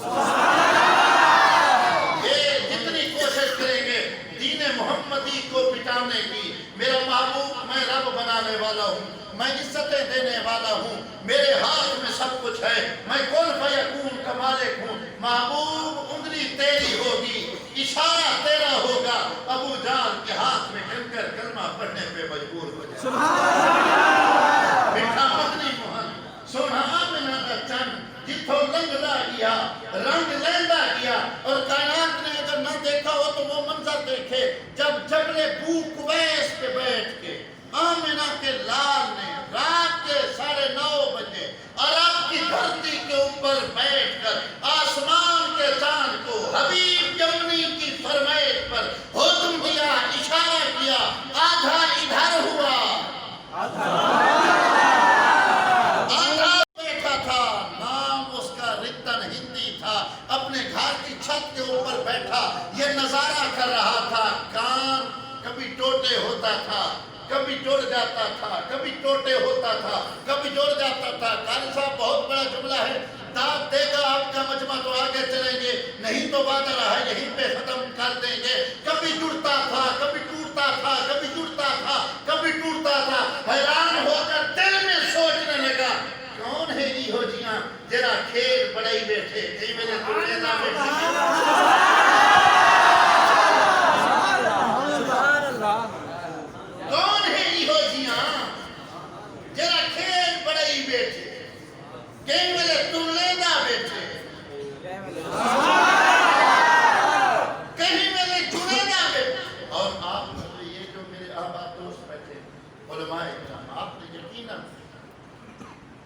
یہ جتنی کوشش کریں گے دین محمدی کو مٹانے کی، میرا محبوب میں رب بنانے والا ہوں، میں عزتیں دینے والا ہوں، میرے ہاتھ میں سب کچھ ہے، میں کن فیکون کا مالک ہوں، محبوب انگلی تیری ہوگی، اشارہ تیرا ہوگا، ابو جہل کے ہاتھ میں کنکر کلمہ پڑھنے پہ مجبور ہو جائے۔ میٹھا مدنی موہن سونا آمنہ کا چند جتھو رنگ لا گیا رنگ لیندہ گیا، اور کائنات نے اگر نہ دیکھا ہو تو وہ منظر دیکھے جب جبل بو کویس پہ بیٹھ کے آمنہ کے لال نے رات کے 9:30 بجے عرب کی دھرتی کے اوپر بیٹھ کر آسمان کے چاند کو حبیب یمنی کی فرمائش پر حکم دیا، اشارہ کیا، آدھا ادھر ہوا، آدھا بیٹھا تھا، نام اس کا رتن ہندی تھا، اپنے گھر کی چھت کے اوپر بیٹھا یہ نظارہ کر رہا تھا، کان کبھی ٹوٹے ہوتا تھا، کبھی جڑ جاتا تھا، کبھی ٹوٹے ہوتا تھا، کبھی جڑ جاتا تھا۔ قاری صاحب بہت بڑا جملہ ہے، داد دے گا آپ کا مجمع تو آگے چلیں گے، نہیں تو وعدہ رہا یہیں پہ ختم کر دیں گے، کبھی جڑتا تھا، کبھی ٹوٹتا تھا، کبھی جڑتا تھا، کبھی ٹوٹتا تھا، حیران ہو کر دل میں سوچنے لگا کون ہے یہ ہو جیاں جرا کھیل بڑائی بیٹھے کہیں میرے ٹوٹے نہ بیٹھے،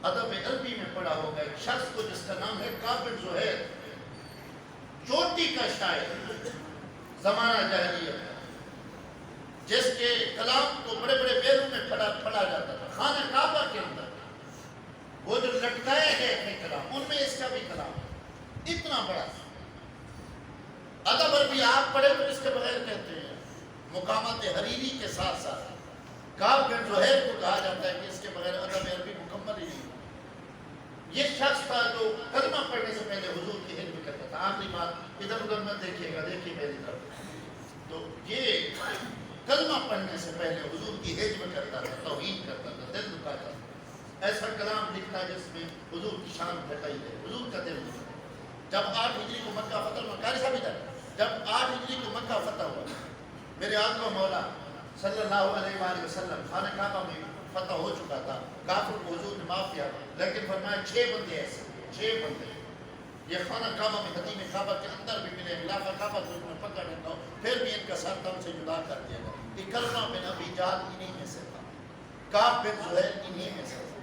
ادب عربی میں پڑھا ہوگا ایک شخص کو جس کا نام ہے کابل زہیر، چوٹی کا شاعر زمانہ جاہلیت کا، جس کے کلام کو بڑے بڑے بیروں میں پڑھا جاتا تھا، خانہ کعبہ کے اندر وہ جو لٹکائے گئے تھے کلام ان میں اس کا بھی کلام اتنا بڑا تھا۔ ادب عربی آپ پڑھے تو اس کے بغیر کہتے ہیں مقامات حریری کے ساتھ ساتھ کعب بن زہیر کو کہا جاتا ہے کہ اس کے بغیر ادب عربی مکمل ہی نہیں۔ یہ شخص تھا جو کلمہ پڑھنے سے پہلے حضور کی حجب کرتا تھا۔ آخری بات ادھر ادھر مت دیکھیے گا، دیکھیے میری طرف، تو یہ کلمہ پڑھنے سے پہلے حضور کی حجب کرتا تھا، توہین کرتا تھا، دل دکھاتا تھا، ایسا کلام لکھتا جس میں حضور کی شان گھٹائی ہے، حضور کا دل دکھاتا۔ جب 8 ہجری کو مکہ فتح ہوا، قاری صاحب ادھر، جب 8 ہجری کو مکہ فتح ہوا، میرے آقا مولا صلی اللہ علیہ وآلہ وسلم خانہ کعبہ میں فتح ہو چکا تھا، کافر کو حضور نے معاف کیا، لیکن فرمایا 6 بندے ایسے، 6 بندے یہ خانہ کعبہ میں خدیم کعبہ کے اندر بھی ملے، خلاف کعبہ کو انہوں نے پکڑ لیتا ہوں، پھر بھی ان کا سر تم سے جدا کر دیا گیا۔ یہ کلمہ بن ابی جہل انہی میں سے تھا، کعب بن زہیر انہی میں سے تھا۔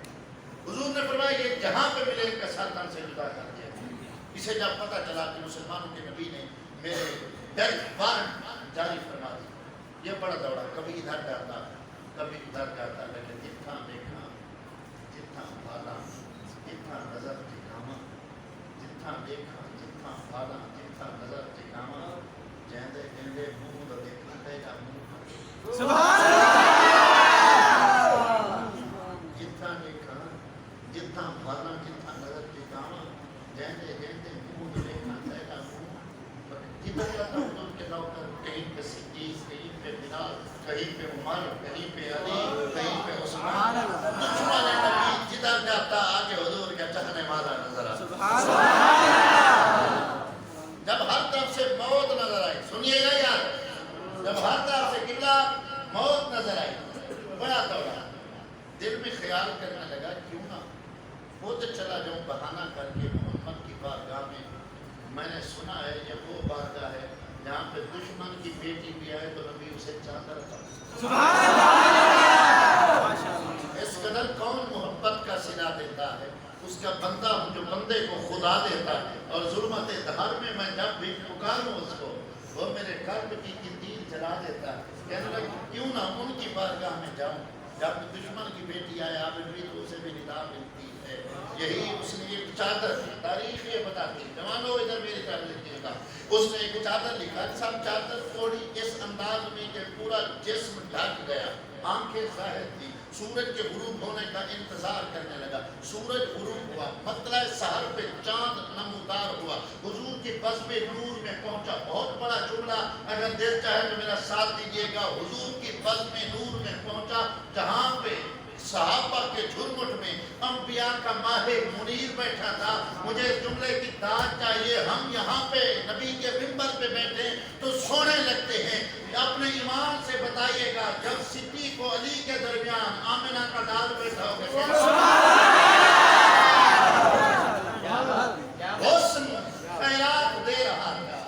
حضور نے فرمایا یہ جہاں پہ ملے ان کا سر تم سے جدا کر دیا گیا۔ اسے جب پتہ چلا کہ مسلمانوں کے نبی نے میرے ڈیتھ وارنٹ جاری فرما دی، یہ بڑا دوڑا، کبھی ادھر ڈرتا کبھی ادھر جاتا لیکن جتنا دیکھا جتنا بھالا جتنا نظر ٹھکاما جتنا دیکھا جتنا بھالا جتنا نظر ٹھکاما جہندے جہندے منہ تو دیکھنا تے جا منہ سبحان اللہ جتنا دیکھا جتنا بھالا جتنا نظر ٹھکاما جہندے جہندے منہ تو دیکھنا تے جا منہ جدھر جاتا حضور کے نوکر کہیں پہ صدیق کہیں پہ بلال کہیں پہ عمر کہیں پہ علی کہیں پہ عثمان دشمن نبی جدھر جاتا آگے حضور کا چہنے والا نظر آتا جب ہر طرف سے موت نظر آئی سنیے گا یار جب ہر طرف سے قبلہ موت نظر آئی بڑا دوڑا دل میں خیال کرنے لگا کیوں نہ خود چلا جاؤں بہانہ کر کے محمد کی بارگاہ میں نے سنا ہے یہ وہ بارگاہ ہے جہاں پہ دشمن کی بیٹی بھی آئے تو نبی اسے چادر تھا اس قدر کون محبت کا صلہ دیتا ہے اس کا بندہ جو بندے کو خدا دیتا ہے اور ظلمت دھار میں جب بھی پکاروں اس کو وہ میرے قلب کی قندیل جلا دیتا ہے کہنے لگا کیوں نہ ان کی بارگاہ میں جاؤں جب دشمن کی بیٹی آئے آپ بھی تو اسے بھی ندا ملتی ہے یہی اس نے ایک چادر تاریخ یہ بتاتی جوانوں ادھر میری طرف لکھیے گا اس نے ایک چادر لکھا سب چادر توڑی اس انداز میں کہ پورا جسم ڈھک گیا آنکھیں ظاہر تھی سورج کے غروب ہونے کا انتظار کرنے لگا سورج غروب ہوا مطلع سحر پہ چاند نمودار ہوا حضور کی بزم نور میں پہنچا بہت بڑا جملہ اگر دل چاہے تو میرا ساتھ دیجیے گا حضور کی بزم نور میں پہنچا جہاں پہ صحابہ کے جھرمٹ میں انبیاء کا ماہ منیر بیٹھا تھا مجھے اس جملے کی داد چاہیے ہم یہاں پہ نبی کے منبر پہ بیٹھے تو سونے لگتے ہیں اپنے ایمان سے بتائیے گا جب صدیق و علی کے درمیان آمنہ کا لال بیٹھا ہوگا حسن خیرات دے رہا تھا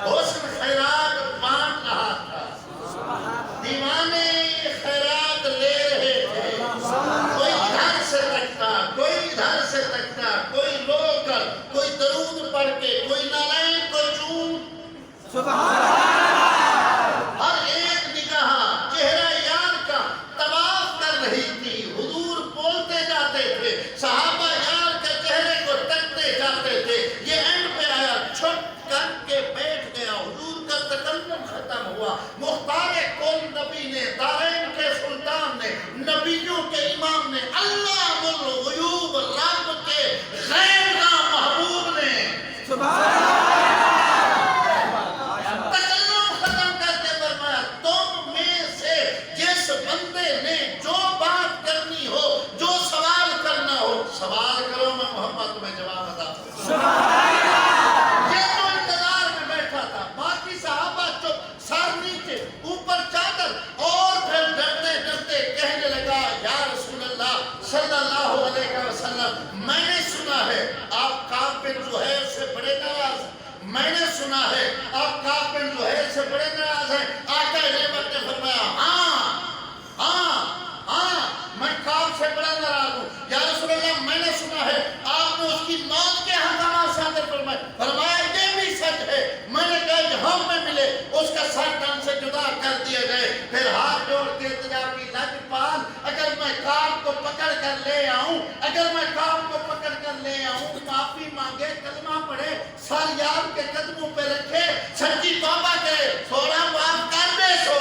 حسن خیرات بانٹ رہا تھا دیوانے خیرات لے رہے تھے کوئی ادھر سے تکتا کوئی ادھر سے تکتا کوئی رو کر کوئی درود پڑھ کے کوئی نالائن کوئی چون ہر ایک نگاہ چہرہ یار کا طواف کر رہی تھی حضور بولتے جاتے تھے صحابہ یار کے چہرے کو تکتے جاتے تھے یہ اینڈ پہ آیا چھٹ کر کے بیٹھ گیا حضور کا تکلم ختم ہوا مختار کل نبی نے دارین کے سلطان نے نبیوں کے امام نے علام الغیوب رب کے غیر نام محبوب نے تکلم ختم کر کے فرمایا تم میں سے جس بندے نے جو بات کرنی ہو جو سوال کرنا ہو سوال کرو میں محمد تمہیں جواب عطا یہ تو انتظار میں بیٹھا تھا باقی صحابہ چپ سر نیچے اوپر چادر اور پھر ڈرتے ڈرتے کہنے لگا یا رسول اللہ صلی اللہ علیہ وسلم میں نے سنا ہے آپ کعب بن زہیر سے بڑے ناراض ہیں میں نے سنا ہے آپ کعب بن زہیر سے بڑے ناراض ہیں آقا نعمت نے فرمایا ہاں میں کعب سے بڑا ناراض ہوں یا رسول اللہ میں نے سنا ہے آپ نے اس کی موت کے ہنگامہ صادر فرمایا یہ بھی سچ ہے میں نے کہا جہاں میں ملے اس کا سر تن سے جدا کر دیا جائے پھر ہاتھ جوڑ کے التجا کی لجپال اگر میں کعب کو پکڑ کر لے آؤں معافی مانگے کلمہ پڑھے سر یار کے قدموں پہ رکھے سچی توبہ کرے سوڑا معاف کر دے سو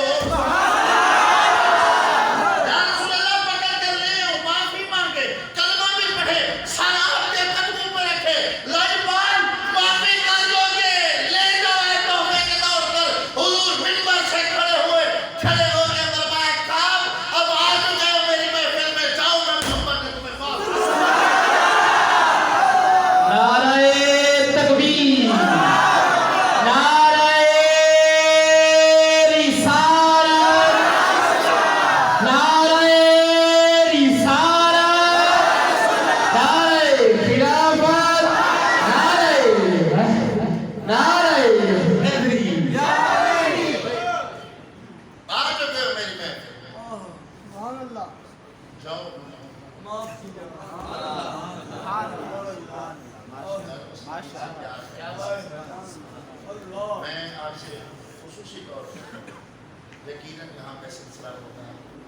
یا رسول اللہ پکڑ کر لے آؤں معافی مانگے کلمہ بھی پڑھے سر آپ کے قدموں پہ رکھے لجپال معافی کر لو گے لے جاؤ اے تحفے کے طور پر حضور منبر سے کھڑے ہوئے کھڑے ہو کے فرمایا کعب اب آ جاؤ میری محفل میں جاؤ میں محمد نے تمہیں معاف نعرہ تکبیر نعرہ رسالت نعرہ رسالت نعرہ خلافت نعرہ حیدری آ جاؤ میری محفل جاؤ میں آپ سے خصوصی طور پر یقیناً یہاں پہ سلسلہ ہوگا،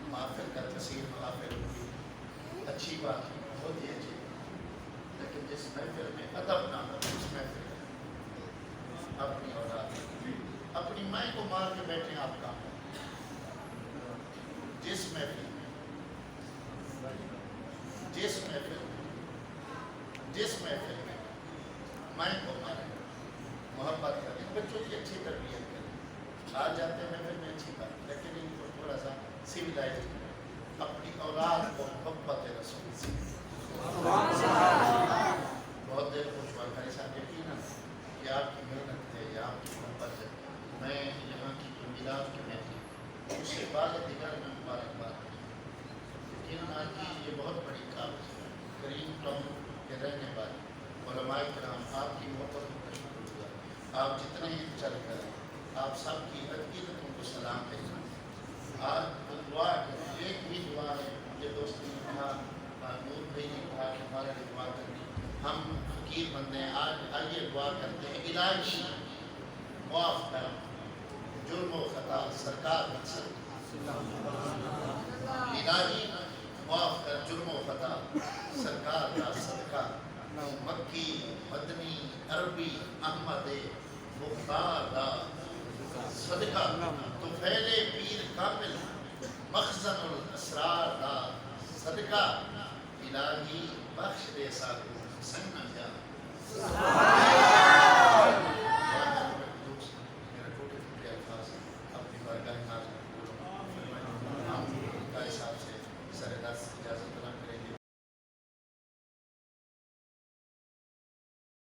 محافل کا کثیر محافل ہوگی، اچھی بات ہے، بہت ہی اچھی بات، لیکن جس محفل میں ادب نہ ہو اس محفل میں اپنی اولاد اپنی ماں کو مار کے بیٹھے آپ کا جس محفل میں ماں کو مارے، محبت کریں، بچوں کی اچھی تربیت کریں، آ جاتے ہیں محفل میں اچھی بات، لیکن ان کو تھوڑا سا سویلائز کریں، اپنی اولاد کو محبت رسول سے بہت دیر خوش ہوا میرے ساتھ یقینا کہ آپ کی محنت ہے یا آپ کی محبت ہے، میں یہاں کی جو میلاد کی محفل اس سے بعد دیگر میں مبارکباد یقیناً آج کی یہ بہت بڑی کاوش ہے، کریم ٹاؤن کے رہنے والے علماء کرام آپ کی محبت کا شکر گزار، آپ جتنے ہی چل کر آپ سب کی عقیدتوں کو سلام بھیجنا، آج دعا کریں، ایک بھی دعا ہے، مجھے دوستوں نے کہا نور بھائی نے کہا کہ ہمارے لیے دعا کرنی، ہم فقیر بندے ہیں، آج آئیے دعا کرتے ہیں، الہی معاف کر جرم و خطا سرکار مقصد، الہی معاف کر جرم و خطا سرکار کا صدقہ، مکی مدنی عربی احمد مختار دا صدقہ، تو پھیلے پیر کامل مخزن الاسرار دا صدقہ، الہی بخش دے ساکو سنگ نہ جا